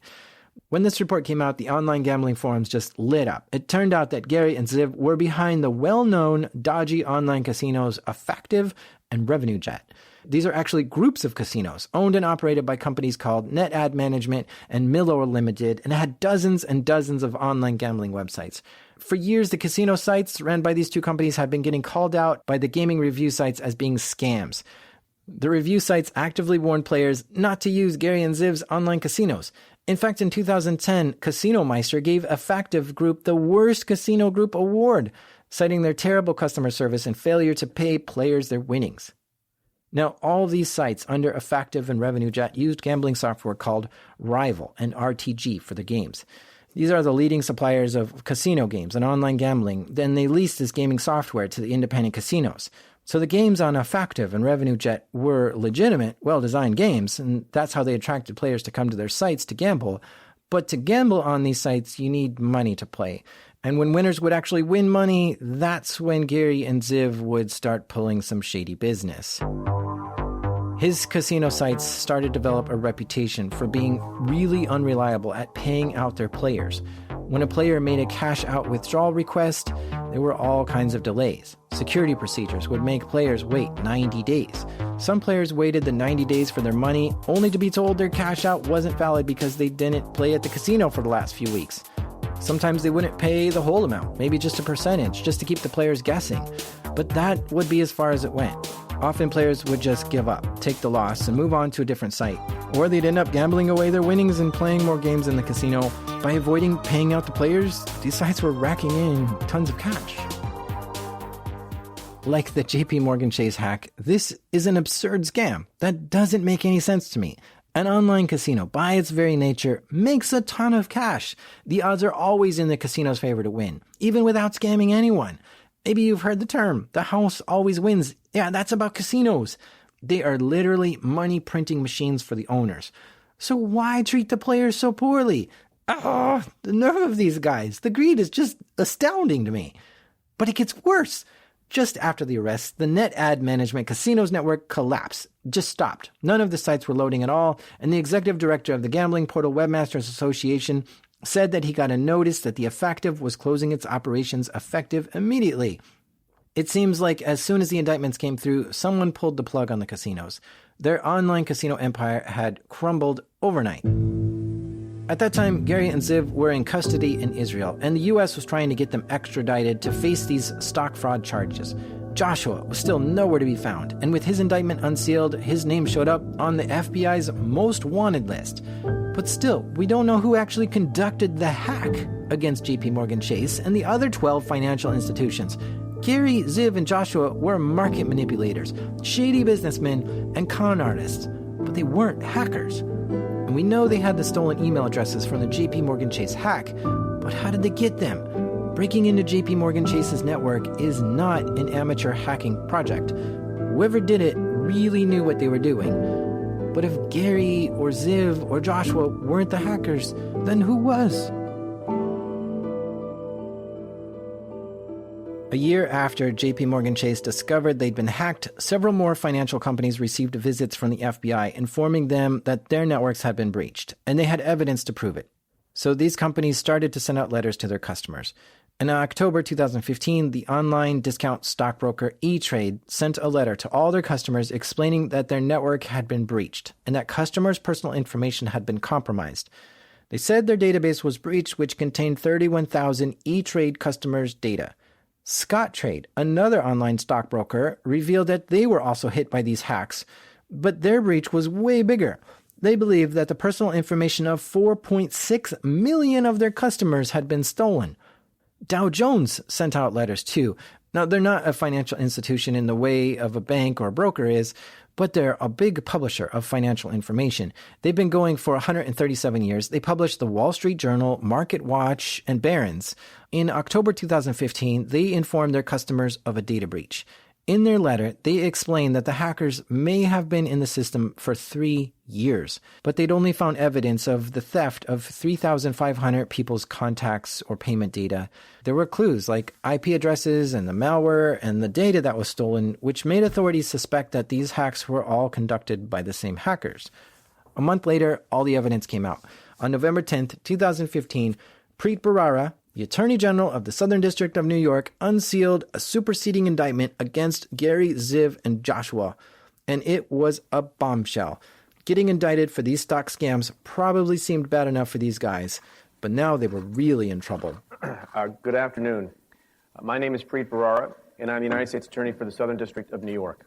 When this report came out, the online gambling forums just lit up. It turned out that Gary and Ziv were behind the well-known dodgy online casinos Effective and RevenueJet. These are actually groups of casinos owned and operated by companies called NetAd Management and Millor Limited, and had dozens and dozens of online gambling websites. For years, the casino sites ran by these two companies had been getting called out by the gaming review sites as being scams. The review sites actively warned players not to use Gary and Ziv's online casinos. In fact, in 2010, Casino Meister gave Effective Group the Worst Casino Group Award, citing their terrible customer service and failure to pay players their winnings. Now, all these sites under Effective and RevenueJet used gambling software called Rival and RTG for their games. These are the leading suppliers of casino games and online gambling. Then they leased this gaming software to the independent casinos. So the games on Effective and RevenueJet were legitimate, well-designed games, and that's how they attracted players to come to their sites to gamble. But to gamble on these sites, you need money to play. And when winners would actually win money, that's when Gary and Ziv would start pulling some shady business. His casino sites started to develop a reputation for being really unreliable at paying out their players. When a player made a cash-out withdrawal request, there were all kinds of delays. Security procedures would make players wait 90 days. Some players waited the 90 days for their money, only to be told their cash-out wasn't valid because they didn't play at the casino for the last few weeks. Sometimes they wouldn't pay the whole amount, maybe just a percentage, just to keep the players guessing. But that would be as far as it went. Often players would just give up, take the loss, and move on to a different site. Or they'd end up gambling away their winnings and playing more games in the casino. By avoiding paying out the players, these sites were racking in tons of cash. Like the JP Morgan Chase hack, this is an absurd scam that doesn't make any sense to me. An online casino, by its very nature, makes a ton of cash. The odds are always in the casino's favor to win, even without scamming anyone. Maybe you've heard the term, the house always wins. Yeah, that's about casinos. They are literally money printing machines for the owners. So why treat the players so poorly? Oh, the nerve of these guys. The greed is just astounding to me. But it gets worse. Just after the arrest, the NetAd Management Casinos network collapsed, just stopped. None of the sites were loading at all, and the executive director of the Gambling Portal Webmasters Association said that he got a notice that the Effective was closing its operations effective immediately. It seems like as soon as the indictments came through, someone pulled the plug on the casinos. Their online casino empire had crumbled overnight. At that time, Gary and Ziv were in custody in Israel, and the U.S. was trying to get them extradited to face these stock fraud charges. Joshua was still nowhere to be found, and with his indictment unsealed, his name showed up on the FBI's most wanted list. But still, we don't know who actually conducted the hack against JP Morgan Chase and the other 12 financial institutions. Gary, Ziv, and Joshua were market manipulators, shady businessmen, and con artists, but they weren't hackers. And we know they had the stolen email addresses from the JP Morgan Chase hack, but how did they get them? Breaking into JP Morgan Chase's network is not an amateur hacking project. Whoever did it really knew what they were doing. But if Gary or Ziv or Joshua weren't the hackers, then who was? A year after JP Morgan Chase discovered they'd been hacked, several more financial companies received visits from the FBI informing them that their networks had been breached, and they had evidence to prove it. So these companies started to send out letters to their customers. In October 2015, the online discount stockbroker E-Trade sent a letter to all their customers explaining that their network had been breached and that customers' personal information had been compromised. They said their database was breached, which contained 31,000 E-Trade customers' data. Scottrade, another online stockbroker, revealed that they were also hit by these hacks, but their breach was way bigger. They believed that the personal information of 4.6 million of their customers had been stolen. Dow Jones sent out letters too. Now, they're not a financial institution in the way of a bank or a broker is, but they're a big publisher of financial information. They've been going for 137 years. They published the Wall Street Journal, Market Watch, and Barron's. In October 2015, they informed their customers of a data breach. In their letter, they explained that the hackers may have been in the system for 3 years, but they'd only found evidence of the theft of 3,500 people's contacts or payment data. There were clues like IP addresses and the malware and the data that was stolen, which made authorities suspect that these hacks were all conducted by the same hackers. A month later, all the evidence came out. On November 10th, 2015, Preet Bharara, the Attorney General of the Southern District of New York, unsealed a superseding indictment against Gary, Ziv, and Joshua, and it was a bombshell. Getting indicted for these stock scams probably seemed bad enough for these guys, but now they were really in trouble. Good afternoon. My name is Preet Bharara, and I'm the United States Attorney for the Southern District of New York.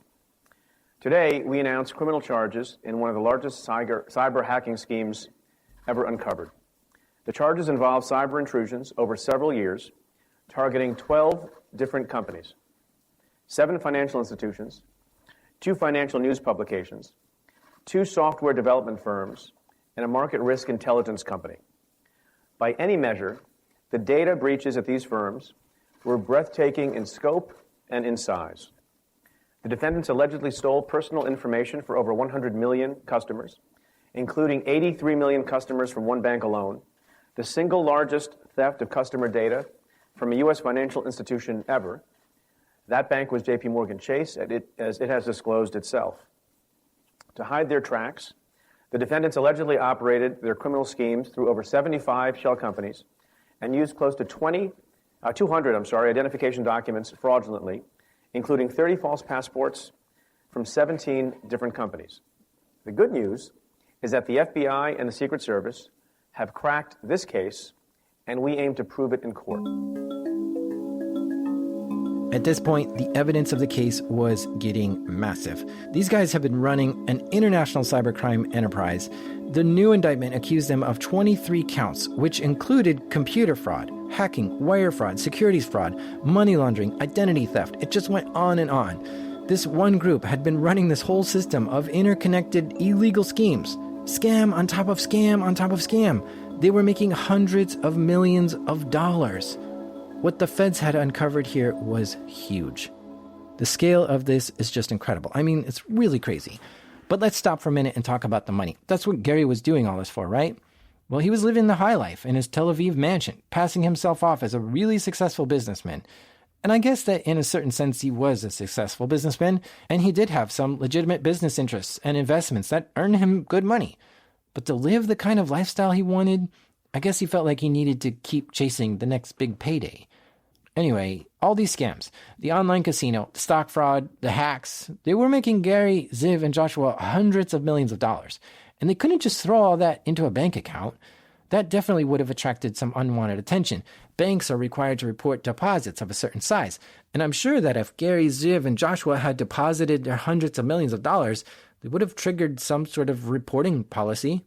Today, we announce criminal charges in one of the largest cyber hacking schemes ever uncovered. The charges involve cyber intrusions over several years, targeting 12 different companies, 7 financial institutions, 2 financial news publications, 2 software development firms, and a market risk intelligence company. By any measure, the data breaches at these firms were breathtaking in scope and in size. The defendants allegedly stole personal information for over 100 million customers, including 83 million customers from one bank alone, the single largest theft of customer data from a U.S. financial institution ever. That bank was JP Chase, as it has disclosed itself. To hide their tracks, the defendants allegedly operated their criminal schemes through over 75 shell companies and used close to 200 identification documents fraudulently, including 30 false passports from 17 different companies. The good news is that the FBI and the Secret Service have cracked this case, and we aim to prove it in court. At this point, the evidence of the case was getting massive. These guys have been running an international cybercrime enterprise. The new indictment accused them of 23 counts, which included computer fraud, hacking, wire fraud, securities fraud, money laundering, identity theft. It just went on and on. This one group had been running this whole system of interconnected illegal schemes. Scam on top of scam on top of scam. They were making hundreds of millions of dollars. What the feds had uncovered here was huge. The scale of this is just incredible. I mean, it's really crazy. But let's stop for a minute and talk about the money. That's what Gary was doing all this for, right? Well, he was living the high life in his Tel Aviv mansion, passing himself off as a really successful businessman. And I guess that in a certain sense, he was a successful businessman, and he did have some legitimate business interests and investments that earned him good money. But to live the kind of lifestyle he wanted, I guess he felt like he needed to keep chasing the next big payday. Anyway, all these scams, the online casino, the stock fraud, the hacks, they were making Gary, Ziv, and Joshua hundreds of millions of dollars. And they couldn't just throw all that into a bank account. That definitely would have attracted some unwanted attention. Banks are required to report deposits of a certain size. And I'm sure that if Gary, Ziv, and Joshua had deposited their hundreds of millions of dollars, they would have triggered some sort of reporting policy.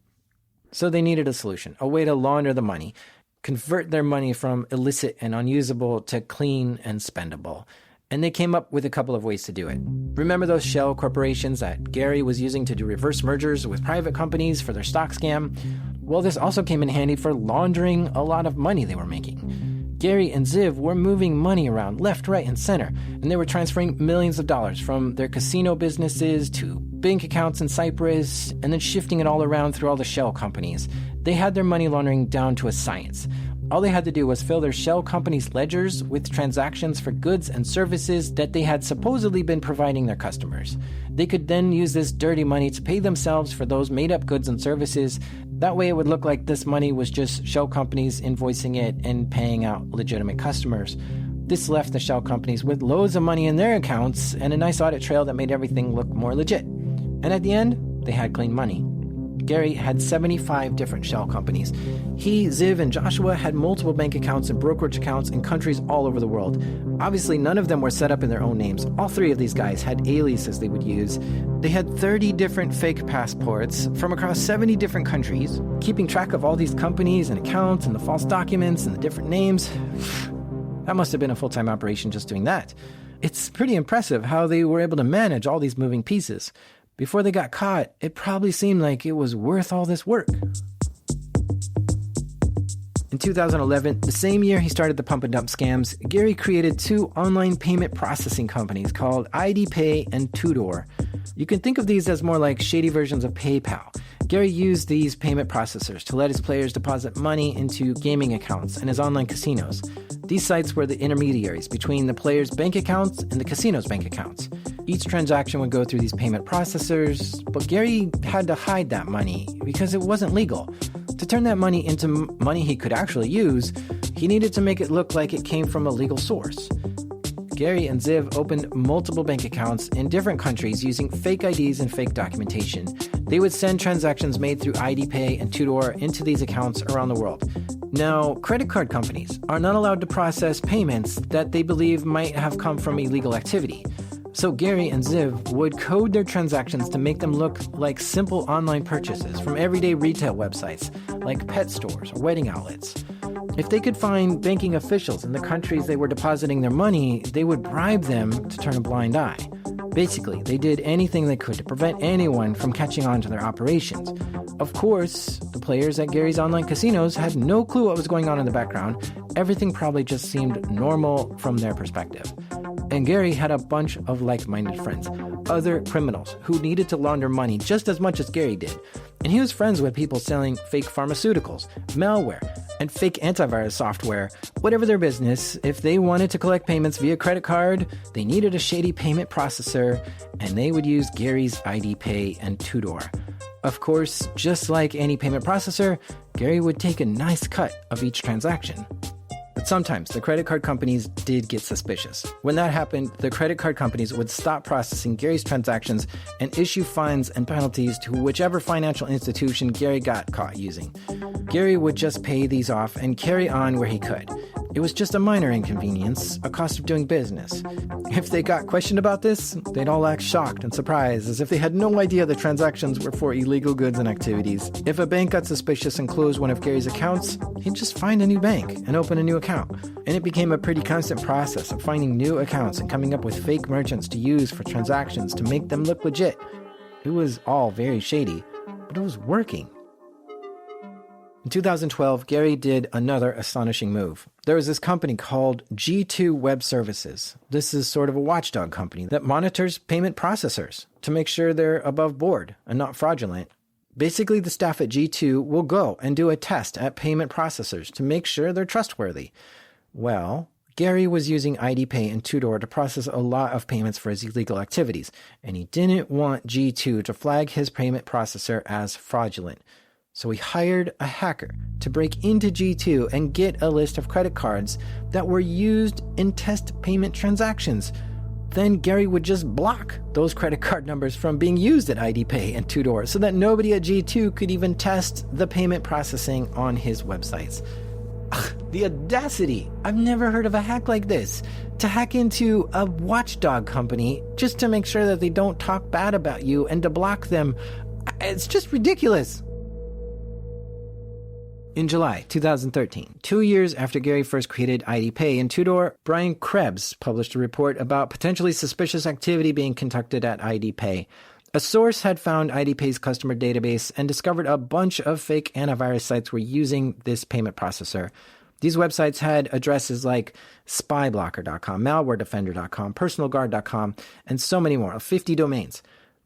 So they needed a solution, a way to launder the money, convert their money from illicit and unusable to clean and spendable. And they came up with a couple of ways to do it. Remember those shell corporations that Gary was using to do reverse mergers with private companies for their stock scam? Well, this also came in handy for laundering a lot of money they were making. Gary and Ziv were moving money around left, right, and center, and they were transferring millions of dollars from their casino businesses to bank accounts in Cyprus, and then shifting it all around through all the shell companies. They had their money laundering down to a science. All they had to do was fill their shell companies' ledgers with transactions for goods and services that they had supposedly been providing their customers. They could then use this dirty money to pay themselves for those made-up goods and services. That way it would look like this money was just shell companies invoicing it and paying out legitimate customers. This left the shell companies with loads of money in their accounts and a nice audit trail that made everything look more legit. And at the end, they had clean money. Gary had 75 different shell companies. He, Ziv, and Joshua had multiple bank accounts and brokerage accounts in countries all over the world. Obviously, none of them were set up in their own names. All three of these guys had aliases they would use. They had 30 different fake passports from across 70 different countries. Keeping track of all these companies and accounts and the false documents and the different names, that must have been a full-time operation just doing that. It's pretty impressive how they were able to manage all these moving pieces. Before they got caught, it probably seemed like it was worth all this work. In 2011, the same year he started the pump and dump scams, Gary created two online payment processing companies called IDPay and Tudor. You can think of these as more like shady versions of PayPal. Gary used these payment processors to let his players deposit money into gaming accounts and his online casinos. These sites were the intermediaries between the players' bank accounts and the casino's bank accounts. Each transaction would go through these payment processors, but Gary had to hide that money because it wasn't legal. To turn that money into money he could actually use, he needed to make it look like it came from a legal source. Gary and Ziv opened multiple bank accounts in different countries using fake IDs and fake documentation. They would send transactions made through IDPay and Tudor into these accounts around the world. Now, credit card companies are not allowed to process payments that they believe might have come from illegal activity. So Gary and Ziv would code their transactions to make them look like simple online purchases from everyday retail websites, like pet stores or wedding outlets. If they could find banking officials in the countries they were depositing their money, they would bribe them to turn a blind eye. Basically, they did anything they could to prevent anyone from catching on to their operations. Of course, the players at Gary's online casinos had no clue what was going on in the background. Everything probably just seemed normal from their perspective. And Gary had a bunch of like-minded friends, other criminals who needed to launder money just as much as Gary did. And he was friends with people selling fake pharmaceuticals, malware, and fake antivirus software. Whatever their business, if they wanted to collect payments via credit card, they needed a shady payment processor, and they would use Gary's IDPay and Tudor. Of course, just like any payment processor, Gary would take a nice cut of each transaction. But sometimes the credit card companies did get suspicious. When that happened, the credit card companies would stop processing Gary's transactions and issue fines and penalties to whichever financial institution Gary got caught using. Gary would just pay these off and carry on where he could. It was just a minor inconvenience, a cost of doing business. If they got questioned about this, they'd all act shocked and surprised, as if they had no idea the transactions were for illegal goods and activities. If a bank got suspicious and closed one of Gary's accounts, he'd just find a new bank and open a new account. And it became a pretty constant process of finding new accounts and coming up with fake merchants to use for transactions to make them look legit. It was all very shady, but it was working. In 2012, Gary did another astonishing move. There was this company called G2 Web Services. This is sort of a watchdog company that monitors payment processors to make sure they're above board and not fraudulent. Basically, the staff at G2 will go and do a test at payment processors to make sure they're trustworthy. Well, Gary was using IDPay and Tudor to process a lot of payments for his illegal activities, and he didn't want G2 to flag his payment processor as fraudulent. So he hired a hacker to break into G2 and get a list of credit cards that were used in test payment transactions. Then Gary would just block those credit card numbers from being used at IDPay and Tudor so that nobody at G2 could even test the payment processing on his websites. Ugh, the audacity! I've never heard of a hack like this. To hack into a watchdog company just to make sure that they don't talk bad about you and to block them. It's just ridiculous. In July 2013, 2 years after Gary first created IDPay and Tudor, Brian Krebs published a report about potentially suspicious activity being conducted at IDPay. A source had found IDPay's customer database and discovered a bunch of fake antivirus sites were using this payment processor. These websites had addresses like spyblocker.com, malwaredefender.com, personalguard.com, and so many more, 50 domains.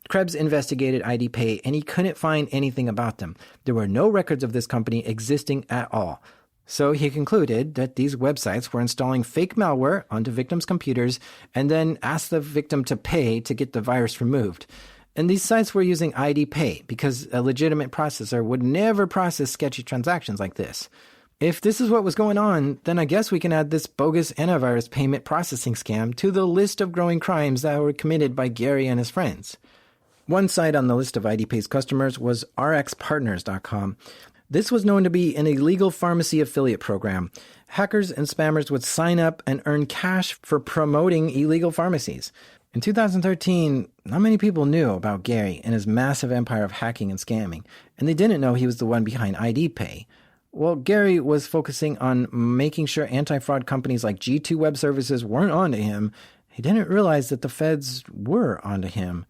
Krebs investigated IDPay, and he couldn't find anything about them. There were no records of this company existing at all. So he concluded that these websites were installing fake malware onto victims' computers and then asked the victim to pay to get the virus removed. And these sites were using IDPay because a legitimate processor would never process sketchy transactions like this. If this is what was going on, then I guess we can add this bogus antivirus payment processing scam to the list of growing crimes that were committed by Gary and his friends. One site on the list of IDPay's customers was rxpartners.com. This was known to be an illegal pharmacy affiliate program. Hackers and spammers would sign up and earn cash for promoting illegal pharmacies. In 2013, not many people knew about Gary and his massive empire of hacking and scamming, and they didn't know he was the one behind IDPay. Well, Gary was focusing on making sure anti-fraud companies like G2 Web Services weren't onto him. He didn't realize that the feds were onto him.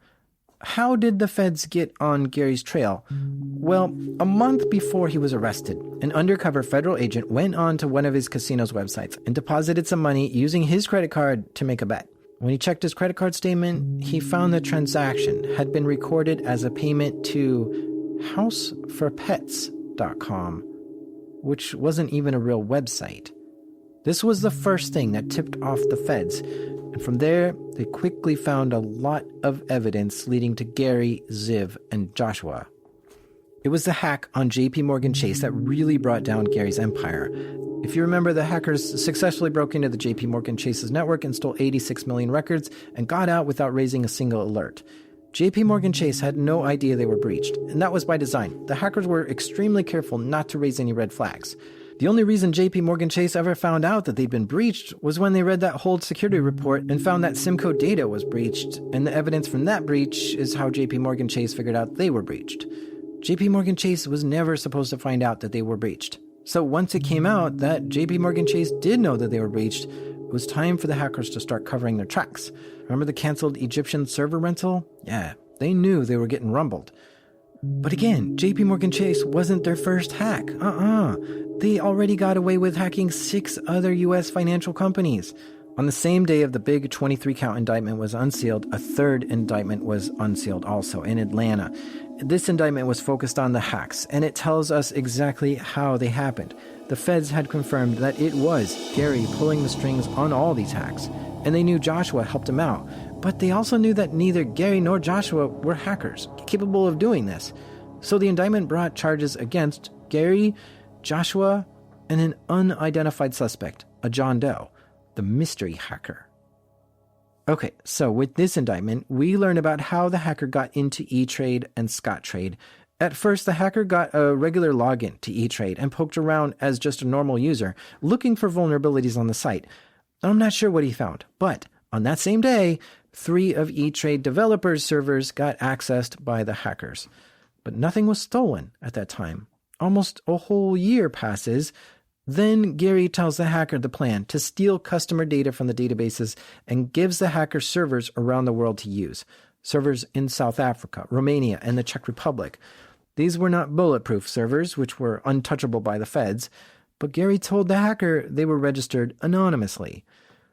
How did the feds get on Gary's trail? Well, a month before he was arrested, an undercover federal agent went on to one of his casino's websites and deposited some money using his credit card to make a bet. When he checked his credit card statement, he found the transaction had been recorded as a payment to houseforpets.com, which wasn't even a real website. This was the first thing that tipped off the feds, and from there, they quickly found a lot of evidence leading to Gary, Ziv, and Joshua. It was the hack on JP Morgan Chase that really brought down Gary's empire. If you remember, the hackers successfully broke into the JP Morgan Chase's network and stole 86 million records and got out without raising a single alert. JP Morgan Chase had no idea they were breached, and that was by design. The hackers were extremely careful not to raise any red flags. The only reason JP Morgan Chase ever found out that they'd been breached was when they read that whole security report and found that SIM-code data was breached, and the evidence from that breach is how JP Morgan Chase figured out they were breached. JP Morgan Chase was never supposed to find out that they were breached. So once it came out that JP Morgan Chase did know that they were breached, it was time for the hackers to start covering their tracks. Remember the canceled Egyptian server rental? Yeah, they knew they were getting rumbled. But again, JP Morgan Chase wasn't their first hack. They already got away with hacking 6 other U.S. financial companies. On the same day of the big 23-count indictment was unsealed, a third indictment was unsealed also in Atlanta. This indictment was focused on the hacks, and it tells us exactly how they happened. The feds had confirmed that it was Gary pulling the strings on all these hacks, and they knew Joshua helped him out. But they also knew that neither Gary nor Joshua were hackers, capable of doing this. So the indictment brought charges against Gary, Joshua, and an unidentified suspect, a John Doe, the mystery hacker. Okay, so with this indictment, we learn about how the hacker got into E-Trade and Scottrade. At first, the hacker got a regular login to E-Trade and poked around as just a normal user, looking for vulnerabilities on the site. I'm not sure what he found, but on that same day, 3 of E-Trade developers' servers got accessed by the hackers. But nothing was stolen at that time. Almost a whole year passes. Then Gary tells the hacker the plan to steal customer data from the databases and gives the hacker servers around the world to use. Servers in South Africa, Romania, and the Czech Republic. These were not bulletproof servers, which were untouchable by the feds, but Gary told the hacker they were registered anonymously.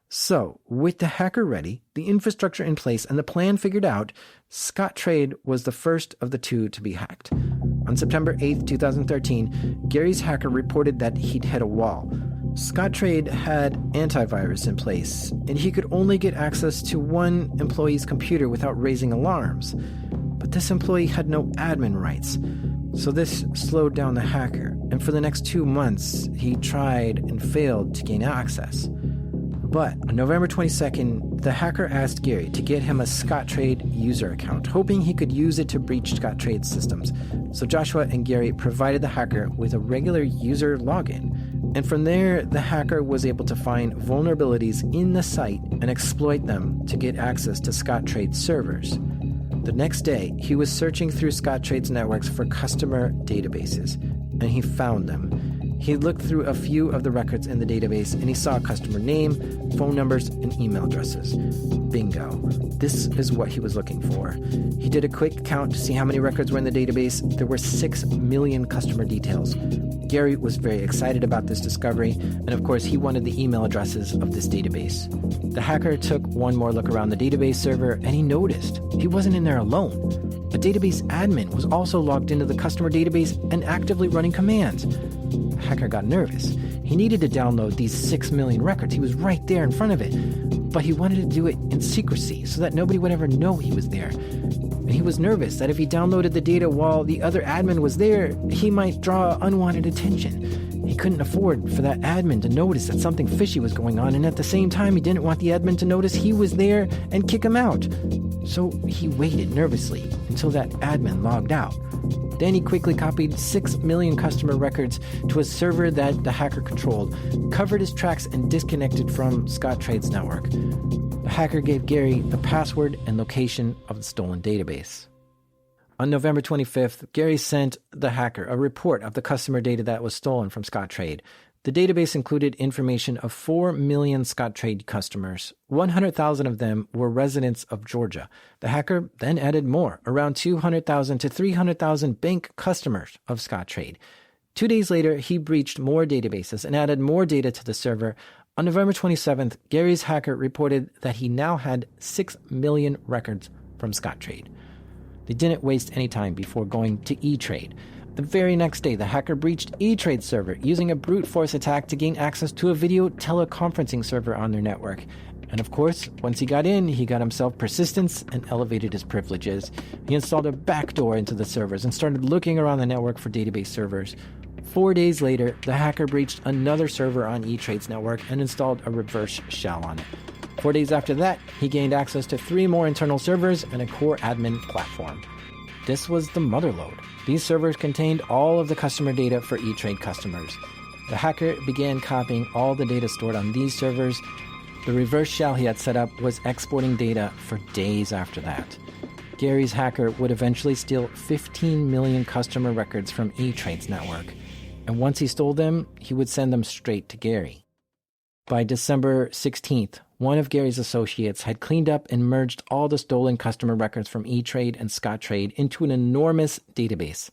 So, with the hacker ready, the infrastructure in place, and the plan figured out, Scottrade was the first of the 2 to be hacked. On September 8, 2013, Gary's hacker reported that he'd hit a wall. Scottrade had antivirus in place, and he could only get access to one employee's computer without raising alarms. But this employee had no admin rights, so this slowed down the hacker, and for the next 2 months, he tried and failed to gain access. But on November 22nd, the hacker asked Gary to get him a Scottrade user account, hoping he could use it to breach Scottrade's systems. So Joshua and Gary provided the hacker with a regular user login. And from there, the hacker was able to find vulnerabilities in the site and exploit them to get access to Scottrade's servers. The next day, he was searching through Scottrade's networks for customer databases, and he found them. He looked through a few of the records in the database, and he saw customer name, phone numbers, and email addresses. Bingo. This is what he was looking for. He did a quick count to see how many records were in the database. There were 6 million customer details. Gary was very excited about this discovery, and of course he wanted the email addresses of this database. The hacker took one more look around the database server, and he noticed he wasn't in there alone. A database admin was also logged into the customer database and actively running commands. The hacker got nervous. He needed to download these 6 million records. He was right there in front of it. But he wanted to do it in secrecy so that nobody would ever know he was there. And he was nervous that if he downloaded the data while the other admin was there, he might draw unwanted attention. He couldn't afford for that admin to notice that something fishy was going on, and at the same time, he didn't want the admin to notice he was there and kick him out. So he waited nervously until that admin logged out. Then he quickly copied 6 million customer records to a server that the hacker controlled, covered his tracks, and disconnected from Scottrade's network. The hacker gave Gary the password and location of the stolen database. On November 25th, Gary sent the hacker a report of the customer data that was stolen from Scottrade. The database included information of 4 million Scottrade customers. 100,000 of them were residents of Georgia. The hacker then added more, around 200,000 to 300,000 bank customers of Scottrade. 2 days later, he breached more databases and added more data to the server. On November 27th, Gary's hacker reported that he now had 6 million records from Scottrade. They didn't waste any time before going to E-Trade. The very next day, the hacker breached E-Trade's server using a brute force attack to gain access to a video teleconferencing server on their network. And of course, once he got in, he got himself persistence and elevated his privileges. He installed a backdoor into the servers and started looking around the network for database servers. 4 days later, the hacker breached another server on E-Trade's network and installed a reverse shell on it. 4 days after that, he gained access to 3 more internal servers and a core admin platform. This was the motherlode. These servers contained all of the customer data for E-Trade customers. The hacker began copying all the data stored on these servers. The reverse shell he had set up was exporting data for days after that. Gary's hacker would eventually steal 15 million customer records from E-Trade's network. And once he stole them, he would send them straight to Gary. By December 16th, one of Gary's associates had cleaned up and merged all the stolen customer records from E-Trade and Scottrade into an enormous database.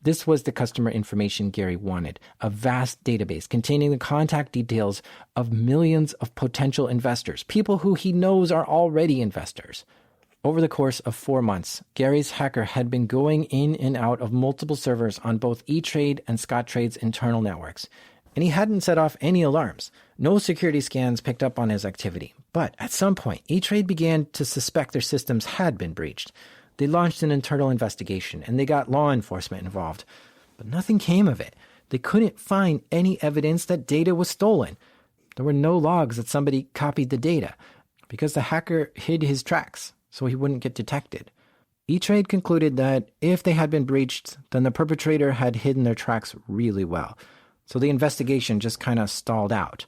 This was the customer information Gary wanted, a vast database containing the contact details of millions of potential investors, people who he knows are already investors. Over the course of 4 months, Gary's hacker had been going in and out of multiple servers on both E-Trade and Scottrade's internal networks. And he hadn't set off any alarms. No security scans picked up on his activity. But at some point, E-Trade began to suspect their systems had been breached. They launched an internal investigation, and they got law enforcement involved. But nothing came of it. They couldn't find any evidence that data was stolen. There were no logs that somebody copied the data, because the hacker hid his tracks so he wouldn't get detected. E-Trade concluded that if they had been breached, then the perpetrator had hidden their tracks really well. So the investigation just kind of stalled out.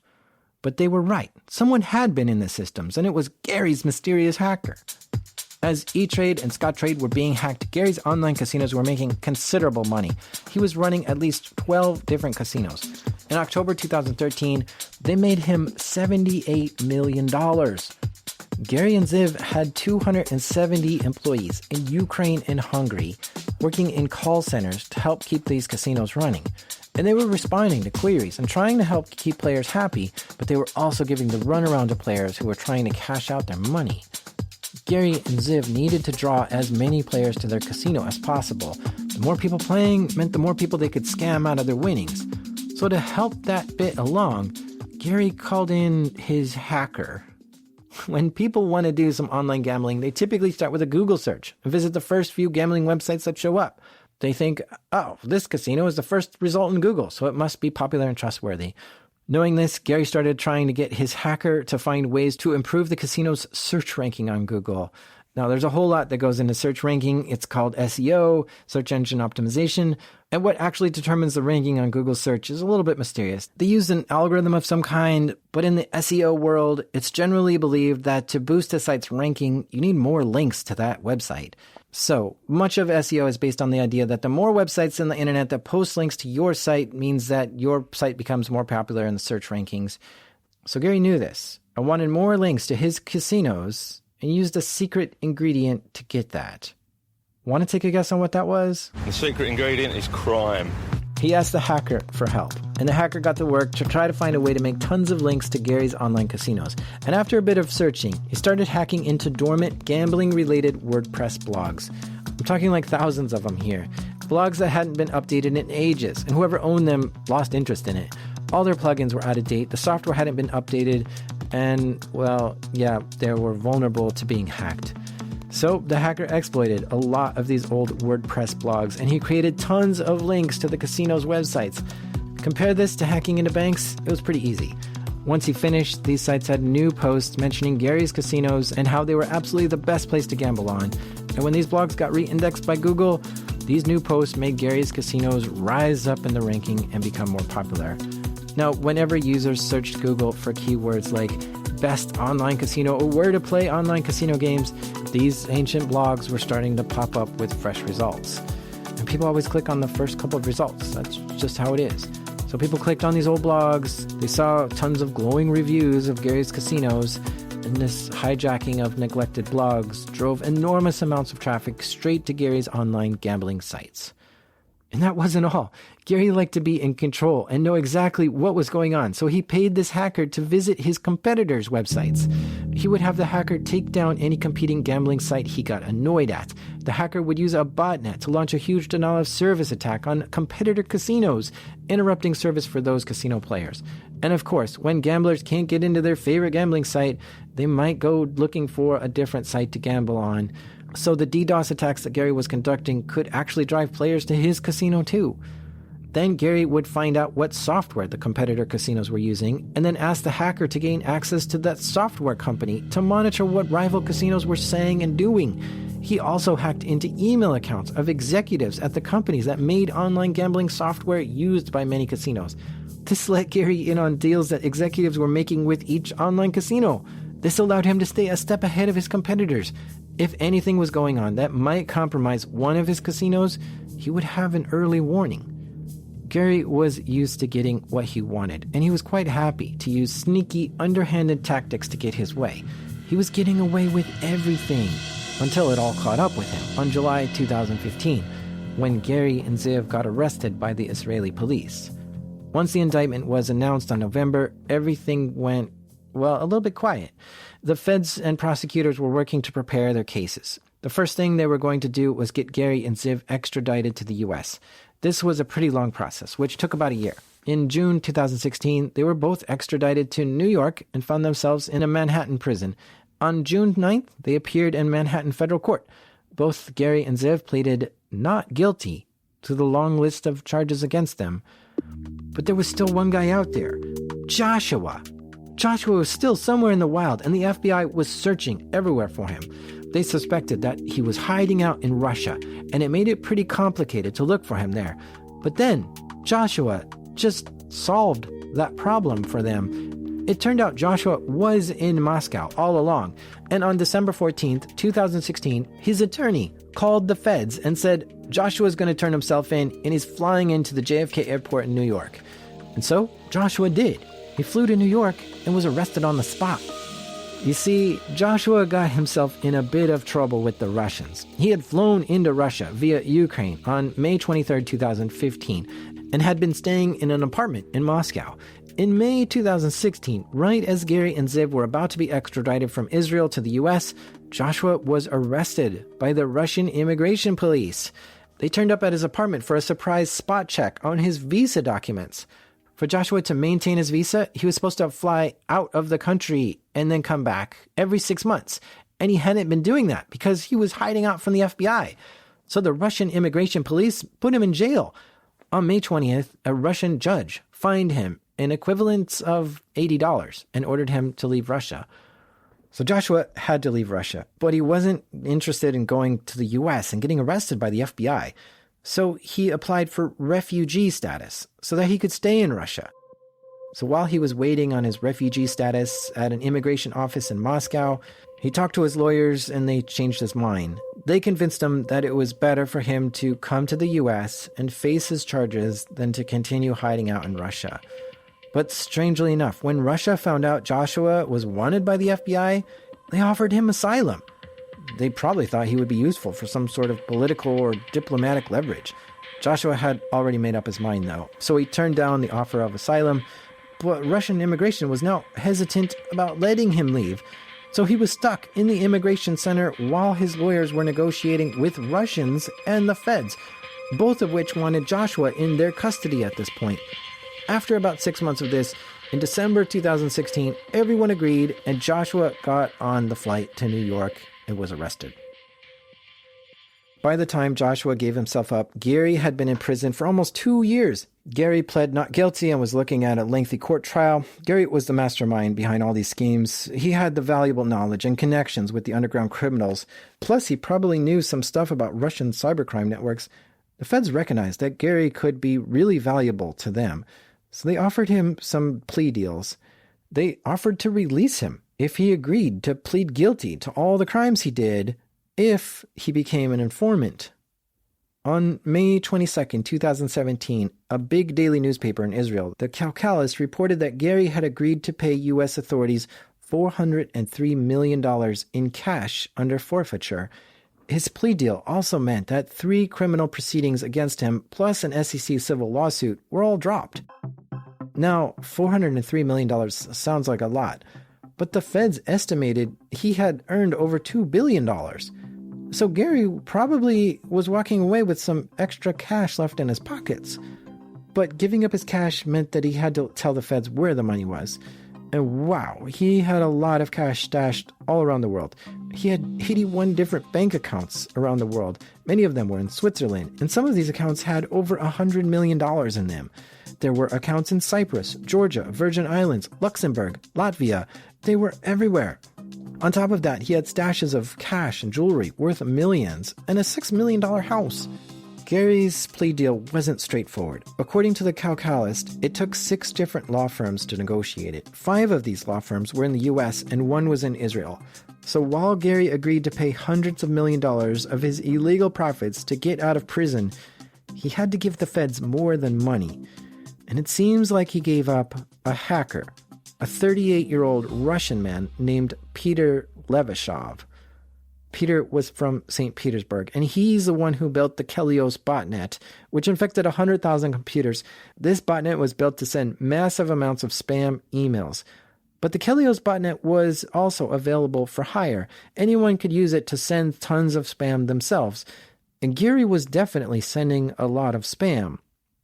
But they were right. Someone had been in the systems, and it was Gary's mysterious hacker. As E-Trade and Scottrade were being hacked, Gary's online casinos were making considerable money. He was running at least 12 different casinos. In October 2013, they made him $78 million. Gary and Ziv had 270 employees in Ukraine and Hungary, working in call centers to help keep these casinos running. And they were responding to queries and trying to help keep players happy, but they were also giving the runaround to players who were trying to cash out their money. Gary and Ziv needed to draw as many players to their casino as possible. The more people playing meant the more people they could scam out of their winnings. So to help that bit along, Gary called in his hacker. When people want to do some online gambling, they typically start with a Google search and visit the first few gambling websites that show up. They think, oh, this casino is the first result in Google, so it must be popular and trustworthy. Knowing this, Gary started trying to get his hacker to find ways to improve the casino's search ranking on Google. Now, there's a whole lot that goes into search ranking. It's called SEO, search engine optimization, and what actually determines the ranking on Google search is a little bit mysterious. They use an algorithm of some kind, but in the SEO world, it's generally believed that to boost a site's ranking, you need more links to that website. So, much of SEO is based on the idea that the more websites in the internet that post links to your site means that your site becomes more popular in the search rankings. So Gary knew this and wanted more links to his casinos and used a secret ingredient to get that. Want to take a guess on what that was? The secret ingredient is crime. He asked the hacker for help, and the hacker got to work to try to find a way to make tons of links to Gary's online casinos. And after a bit of searching, he started hacking into dormant gambling-related WordPress blogs. I'm talking like thousands of them here. Blogs that hadn't been updated in ages, and whoever owned them lost interest in it. All their plugins were out of date, the software hadn't been updated, and, well, yeah, they were vulnerable to being hacked. So the hacker exploited a lot of these old WordPress blogs, and he created tons of links to the casino's websites. Compare this to hacking into banks, it was pretty easy. Once he finished, these sites had new posts mentioning Gary's casinos and how they were absolutely the best place to gamble on. And when these blogs got re-indexed by Google, these new posts made Gary's casinos rise up in the ranking and become more popular. Now, whenever users searched Google for keywords like best online casino or where to play online casino games, these ancient blogs were starting to pop up with fresh results. And people always click on the first couple of results. That's just how it is. So people clicked on these old blogs, they saw tons of glowing reviews of Gary's casinos, and this hijacking of neglected blogs drove enormous amounts of traffic straight to Gary's online gambling sites. And that wasn't all. Gary liked to be in control and know exactly what was going on, so he paid this hacker to visit his competitors' websites. He would have the hacker take down any competing gambling site he got annoyed at. The hacker would use a botnet to launch a huge denial of service attack on competitor casinos, interrupting service for those casino players. And of course, when gamblers can't get into their favorite gambling site, they might go looking for a different site to gamble on. So the DDoS attacks that Gary was conducting could actually drive players to his casino too. Then Gary would find out what software the competitor casinos were using and then ask the hacker to gain access to that software company to monitor what rival casinos were saying and doing. He also hacked into email accounts of executives at the companies that made online gambling software used by many casinos. This let Gary in on deals that executives were making with each online casino. This allowed him to stay a step ahead of his competitors. If anything was going on that might compromise one of his casinos, he would have an early warning. Gary was used to getting what he wanted, and he was quite happy to use sneaky, underhanded tactics to get his way. He was getting away with everything until it all caught up with him on July 2015, when Gary and Ziv got arrested by the Israeli police. Once the indictment was announced on November, everything went, well, a little bit quiet. The feds and prosecutors were working to prepare their cases. The first thing they were going to do was get Gary and Ziv extradited to the U.S. This was a pretty long process, which took about a year. In June 2016, they were both extradited to New York and found themselves in a Manhattan prison. On June 9th, they appeared in Manhattan federal court. Both Gary and Ziv pleaded not guilty to the long list of charges against them. But there was still one guy out there, Joshua. Joshua was still somewhere in the wild, and the FBI was searching everywhere for him. They suspected that he was hiding out in Russia, and it made it pretty complicated to look for him there. But then, Joshua just solved that problem for them. It turned out Joshua was in Moscow all along, and on December 14th, 2016, his attorney called the feds and said Joshua's going to turn himself in, and he's flying into the JFK airport in New York. And so, Joshua did. He flew to New York and was arrested on the spot. You see, Joshua got himself in a bit of trouble with the Russians. He had flown into Russia via Ukraine on May 23, 2015, and had been staying in an apartment in Moscow. In May 2016, right as Gary and Ziv were about to be extradited from Israel to the U.S., Joshua was arrested by the Russian immigration police. They turned up at his apartment for a surprise spot check on his visa documents. For Joshua to maintain his visa, he was supposed to fly out of the country and then come back every 6 months. And he hadn't been doing that because he was hiding out from the FBI. So the Russian immigration police put him in jail. On May 20th, a Russian judge fined him an equivalent of $80 and ordered him to leave Russia. So Joshua had to leave Russia, but he wasn't interested in going to the U.S. and getting arrested by the FBI. So he applied for refugee status so that he could stay in Russia. So while he was waiting on his refugee status at an immigration office in Moscow, he talked to his lawyers and they changed his mind. They convinced him that it was better for him to come to the U.S. and face his charges than to continue hiding out in Russia. But strangely enough, when Russia found out Joshua was wanted by the FBI, they offered him asylum. They probably thought he would be useful for some sort of political or diplomatic leverage. Joshua had already made up his mind, though, so he turned down the offer of asylum, but Russian immigration was now hesitant about letting him leave. So he was stuck in the immigration center while his lawyers were negotiating with Russians and the feds, both of which wanted Joshua in their custody at this point. After about 6 months of this, in December 2016, everyone agreed, and Joshua got on the flight to New York and was arrested. By the time Joshua gave himself up, Gary had been in prison for almost 2 years. Gary pled not guilty and was looking at a lengthy court trial. Gary was the mastermind behind all these schemes. He had the valuable knowledge and connections with the underground criminals. Plus, he probably knew some stuff about Russian cybercrime networks. The feds recognized that Gary could be really valuable to them, so they offered him some plea deals. They offered to release him if he agreed to plead guilty to all the crimes he did if he became an informant. On May 22, 2017, a big daily newspaper in Israel, the Calcalist, reported that Gary had agreed to pay U.S. authorities $403 million in cash under forfeiture. His plea deal also meant that 3 criminal proceedings against him, plus an SEC civil lawsuit, were all dropped. Now, $403 million sounds like a lot, but the feds estimated he had earned over $2 billion. So Gary probably was walking away with some extra cash left in his pockets. But giving up his cash meant that he had to tell the feds where the money was. And wow, he had a lot of cash stashed all around the world. He had 81 different bank accounts around the world. Many of them were in Switzerland, and some of these accounts had over $100 million in them. There were accounts in Cyprus, Georgia, Virgin Islands, Luxembourg, Latvia. They were everywhere. On top of that, he had stashes of cash and jewelry worth millions and a $6 million house. Gary's plea deal wasn't straightforward. According to the Calcalist, it took 6 different law firms to negotiate it. 5 of these law firms were in the U.S. and 1 was in Israel. So while Gary agreed to pay hundreds of $millions of his illegal profits to get out of prison, he had to give the feds more than money. And it seems like he gave up a hacker, a 38-year-old Russian man named Peter Levashov. Peter was from St. Petersburg, and he's the one who built the Kelios botnet, which infected 100,000 computers. This botnet was built to send massive amounts of spam emails. But the Kelios botnet was also available for hire. Anyone could use it to send tons of spam themselves. And Gary was definitely sending a lot of spam.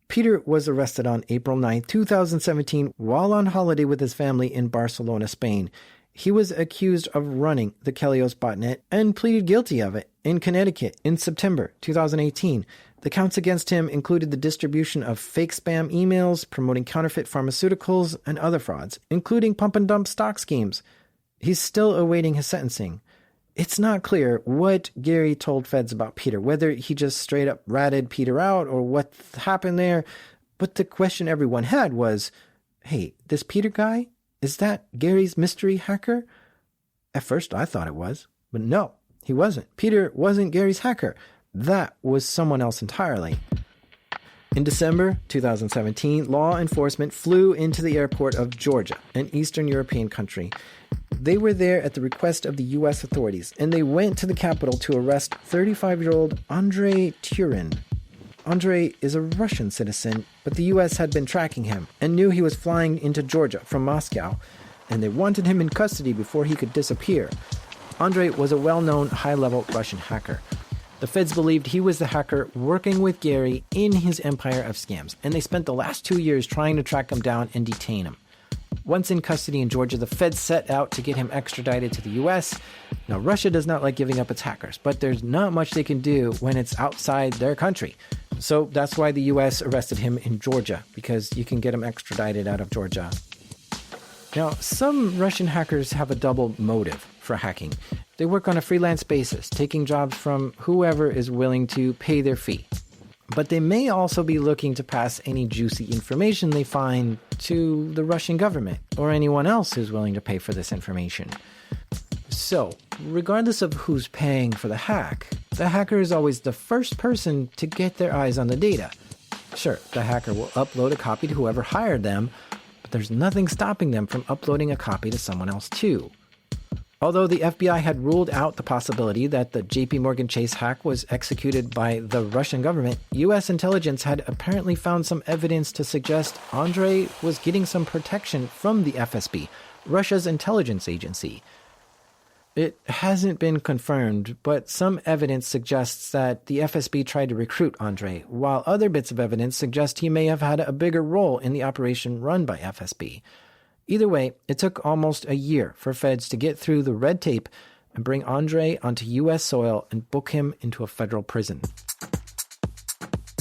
Peter was arrested on April 9, 2017, while on holiday with his family in Barcelona, Spain. He was accused of running the Kelios botnet and pleaded guilty of it in Connecticut in September 2018. The counts against him included the distribution of fake spam emails, promoting counterfeit pharmaceuticals, and other frauds, including pump-and-dump stock schemes. He's still awaiting his sentencing. It's not clear what Gary told feds about Peter, whether he just straight up ratted Peter out or what happened there. But the question everyone had was, hey, this Peter guy, is that Gary's mystery hacker? At first I thought it was, but no, he wasn't. Peter wasn't Gary's hacker. That was someone else entirely. In December 2017, law enforcement flew into the airport of Georgia, an Eastern European country. They were there at the request of the U.S. authorities, and they went to the capital to arrest 35-year-old Andrei Turin. Andrei is a Russian citizen, but the U.S. had been tracking him and knew he was flying into Georgia from Moscow, and they wanted him in custody before he could disappear. Andrei was a well-known high-level Russian hacker. The feds believed he was the hacker working with Gary in his empire of scams, and they spent the last 2 years trying to track him down and detain him. Once in custody in Georgia, the feds set out to get him extradited to the U.S. Now, Russia does not like giving up its hackers, but there's not much they can do when it's outside their country. So that's why the U.S. arrested him in Georgia, because you can get him extradited out of Georgia. Now, some Russian hackers have a double motive for hacking. They work on a freelance basis, taking jobs from whoever is willing to pay their fee. But they may also be looking to pass any juicy information they find to the Russian government or anyone else who's willing to pay for this information. So, regardless of who's paying for the hack, the hacker is always the first person to get their eyes on the data. Sure, the hacker will upload a copy to whoever hired them, but there's nothing stopping them from uploading a copy to someone else too. Although the FBI had ruled out the possibility that the JP Morgan Chase hack was executed by the Russian government, U.S. intelligence had apparently found some evidence to suggest Andrei was getting some protection from the FSB, Russia's intelligence agency. It hasn't been confirmed, but some evidence suggests that the FSB tried to recruit Andrei, while other bits of evidence suggest he may have had a bigger role in the operation run by FSB. Either way, it took almost a year for feds to get through the red tape and bring Andre onto U.S. soil and book him into a federal prison.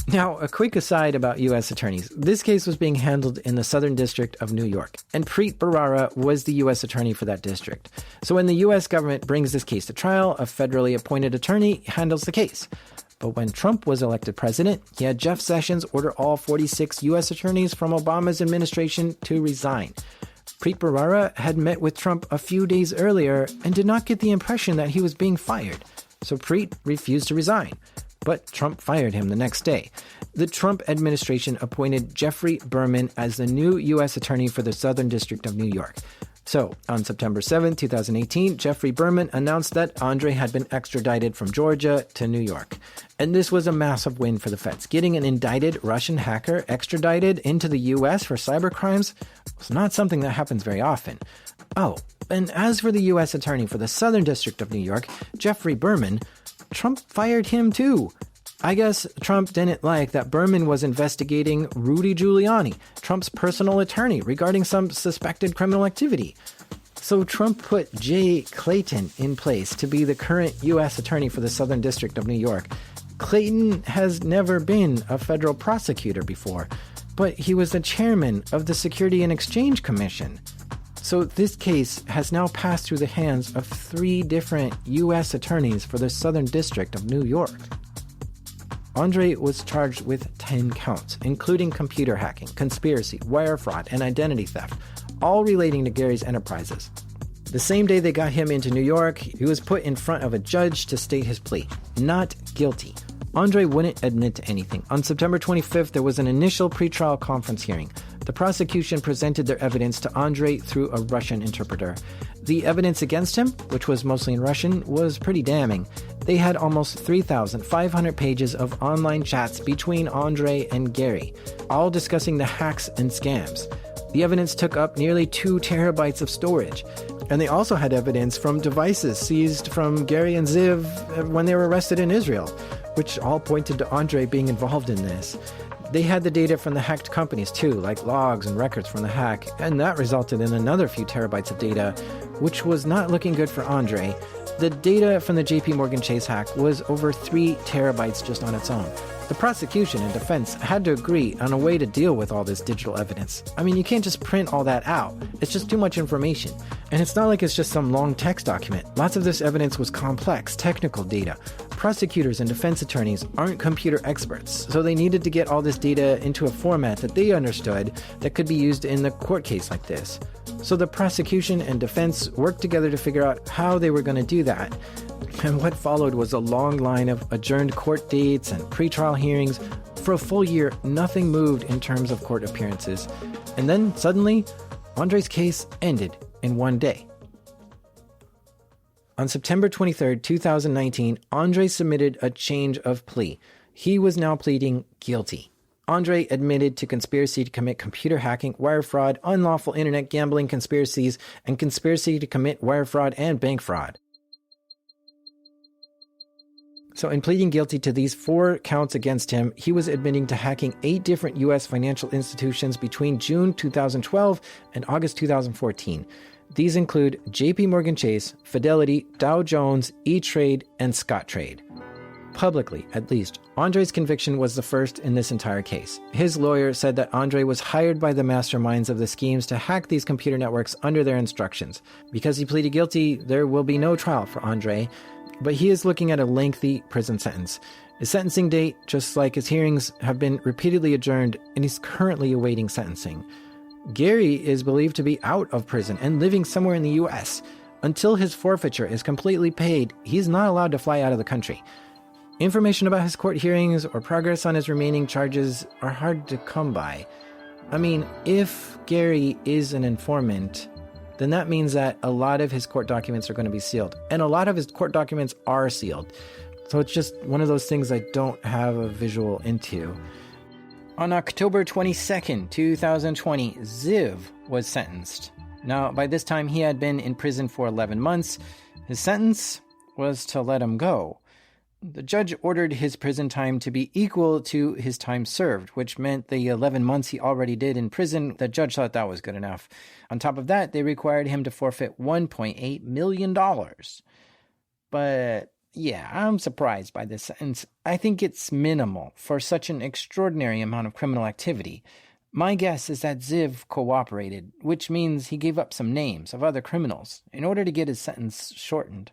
Now, a quick aside about U.S. attorneys. This case was being handled in the Southern District of New York, and Preet Bharara was the U.S. attorney for that district. So when the U.S. government brings this case to trial, a federally appointed attorney handles the case. But when Trump was elected president, he had Jeff Sessions order all 46 U.S. attorneys from Obama's administration to resign. Preet Bharara had met with Trump a few days earlier and did not get the impression that he was being fired. So Preet refused to resign. But Trump fired him the next day. The Trump administration appointed Geoffrey Berman as the new U.S. attorney for the Southern District of New York. So, on September 7, 2018, Geoffrey Berman announced that Andre had been extradited from Georgia to New York. And this was a massive win for the feds. Getting an indicted Russian hacker extradited into the U.S. for cybercrimes was not something that happens very often. Oh, and as for the U.S. attorney for the Southern District of New York, Geoffrey Berman, Trump fired him too. I guess Trump didn't like that Berman was investigating Rudy Giuliani, Trump's personal attorney, regarding some suspected criminal activity. So Trump put Jay Clayton in place to be the current U.S. attorney for the Southern District of New York. Clayton has never been a federal prosecutor before, but he was the chairman of the Security and Exchange Commission. So this case has now passed through the hands of 3 different U.S. attorneys for the Southern District of New York. Andre was charged with 10 counts, including computer hacking, conspiracy, wire fraud, and identity theft, all relating to Gary's enterprises. The same day they got him into New York, he was put in front of a judge to state his plea, not guilty. Andre wouldn't admit to anything. On September 25th, there was an initial pretrial conference hearing. The prosecution presented their evidence to Andre through a Russian interpreter. The evidence against him, which was mostly in Russian, was pretty damning. They had almost 3,500 pages of online chats between Andre and Gary, all discussing the hacks and scams. The evidence took up nearly 2 terabytes of storage. And they also had evidence from devices seized from Gary and Ziv when they were arrested in Israel, which all pointed to Andre being involved in this. They had the data from the hacked companies too, like logs and records from the hack, and that resulted in another few terabytes of data, which was not looking good for Andre. The data from the JP Morgan Chase hack was over 3 terabytes just on its own. The prosecution and defense had to agree on a way to deal with all this digital evidence. I mean, you can't just print all that out. It's just too much information. And it's not like it's just some long text document. Lots of this evidence was complex, technical data. Prosecutors and defense attorneys aren't computer experts, so they needed to get all this data into a format that they understood that could be used in a court case like this. So the prosecution and defense worked together to figure out how they were going to do that. And what followed was a long line of adjourned court dates and pretrial hearings. For a full year, nothing moved in terms of court appearances. And then, suddenly, Andre's case ended in one day. On September 23, 2019, Andre submitted a change of plea. He was now pleading guilty. Andre admitted to conspiracy to commit computer hacking, wire fraud, unlawful internet gambling conspiracies, and conspiracy to commit wire fraud and bank fraud. So in pleading guilty to these 4 counts against him, he was admitting to hacking 8 different U.S. financial institutions between June 2012 and August 2014. These include JP Morgan Chase, Fidelity, Dow Jones, E-Trade, and Scottrade. Publicly, at least, Andre's conviction was the first in this entire case. His lawyer said that Andre was hired by the masterminds of the schemes to hack these computer networks under their instructions. Because he pleaded guilty, there will be no trial for Andre, but he is looking at a lengthy prison sentence. His sentencing date, just like his hearings, have been repeatedly adjourned, and he's currently awaiting sentencing. Gary is believed to be out of prison and living somewhere in the U.S. Until his forfeiture is completely paid, he's not allowed to fly out of the country. Information about his court hearings or progress on his remaining charges are hard to come by. I mean, if Gary is an informant, then that means that a lot of his court documents are going to be sealed. And a lot of his court documents are sealed. So it's just one of those things I don't have a visual into. On October 22nd, 2020, Ziv was sentenced. Now, by this time, he had been in prison for 11 months. His sentence was to let him go. The judge ordered his prison time to be equal to his time served, which meant the 11 months he already did in prison. The judge thought that was good enough. On top of that, they required him to forfeit $1.8 million. But yeah, I'm surprised by this sentence. I think it's minimal for such an extraordinary amount of criminal activity. My guess is that Ziv cooperated, which means he gave up some names of other criminals in order to get his sentence shortened.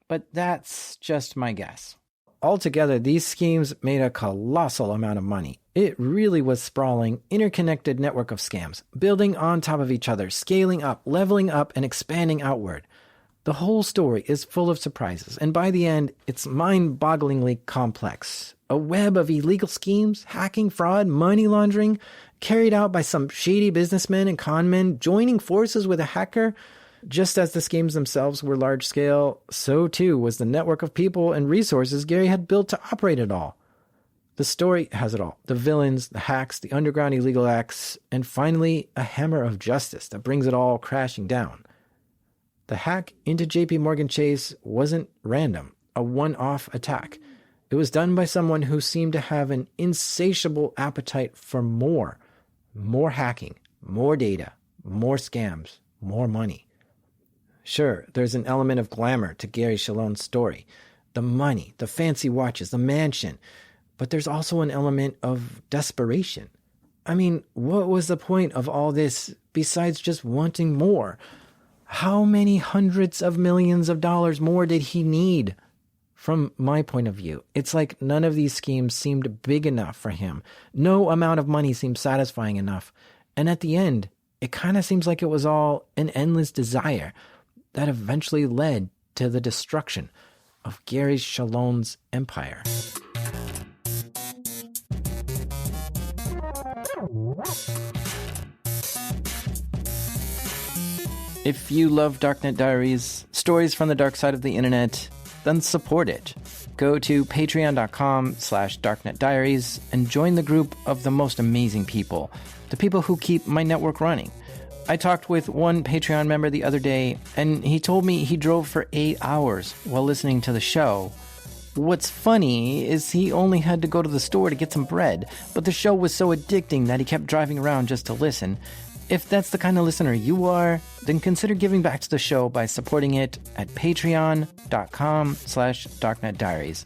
But that's just my guess. Altogether, these schemes made a colossal amount of money. It really was sprawling, interconnected network of scams, building on top of each other, scaling up, leveling up, and expanding outward. The whole story is full of surprises, and by the end, it's mind-bogglingly complex. A web of illegal schemes, hacking, fraud, money laundering, carried out by some shady businessmen and conmen, joining forces with a hacker. Just as the schemes themselves were large-scale, so too was the network of people and resources Gary had built to operate it all. The story has it all. The villains, the hacks, the underground illegal acts, and finally, a hammer of justice that brings it all crashing down. The hack into JP Morgan Chase wasn't random, a one-off attack. It was done by someone who seemed to have an insatiable appetite for more hacking, more data, more scams, more money. Sure, there's an element of glamour to Gary Challone's story. The money, the fancy watches, the mansion. But there's also an element of desperation. I mean, what was the point of all this besides just wanting more? How many hundreds of millions of dollars more did he need? From my point of view, it's like none of these schemes seemed big enough for him. No amount of money seemed satisfying enough. And at the end, it kind of seems like it was all an endless desire that eventually led to the destruction of Gary Challone's empire. If you love Darknet Diaries, stories from the dark side of the internet, then support it. Go to patreon.com/darknetdiaries and join the group of the most amazing people, the people who keep my network running. I talked with one Patreon member the other day, and he told me he drove for 8 hours while listening to the show. What's funny is he only had to go to the store to get some bread, but the show was so addicting that he kept driving around just to listen. If that's the kind of listener you are, then consider giving back to the show by supporting it at patreon.com/darknetdiaries.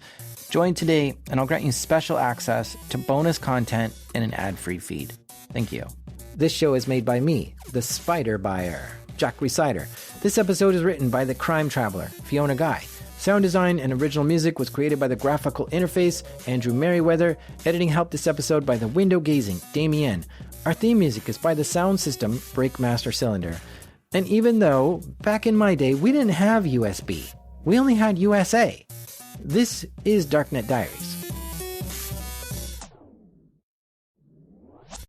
Join today, and I'll grant you special access to bonus content and an ad-free feed. Thank you. This show is made by me, the Spider Buyer, Jack Resider. This episode is written by the Crime Traveler, Fiona Guy. Sound design and original music was created by the Graphical Interface, Andrew Merriweather. Editing helped this episode by the Window Gazing, Damien. Our theme music is by the sound system, Breakmaster Cylinder. And even though, back in my day, we didn't have USB, we only had USA. This is Darknet Diaries.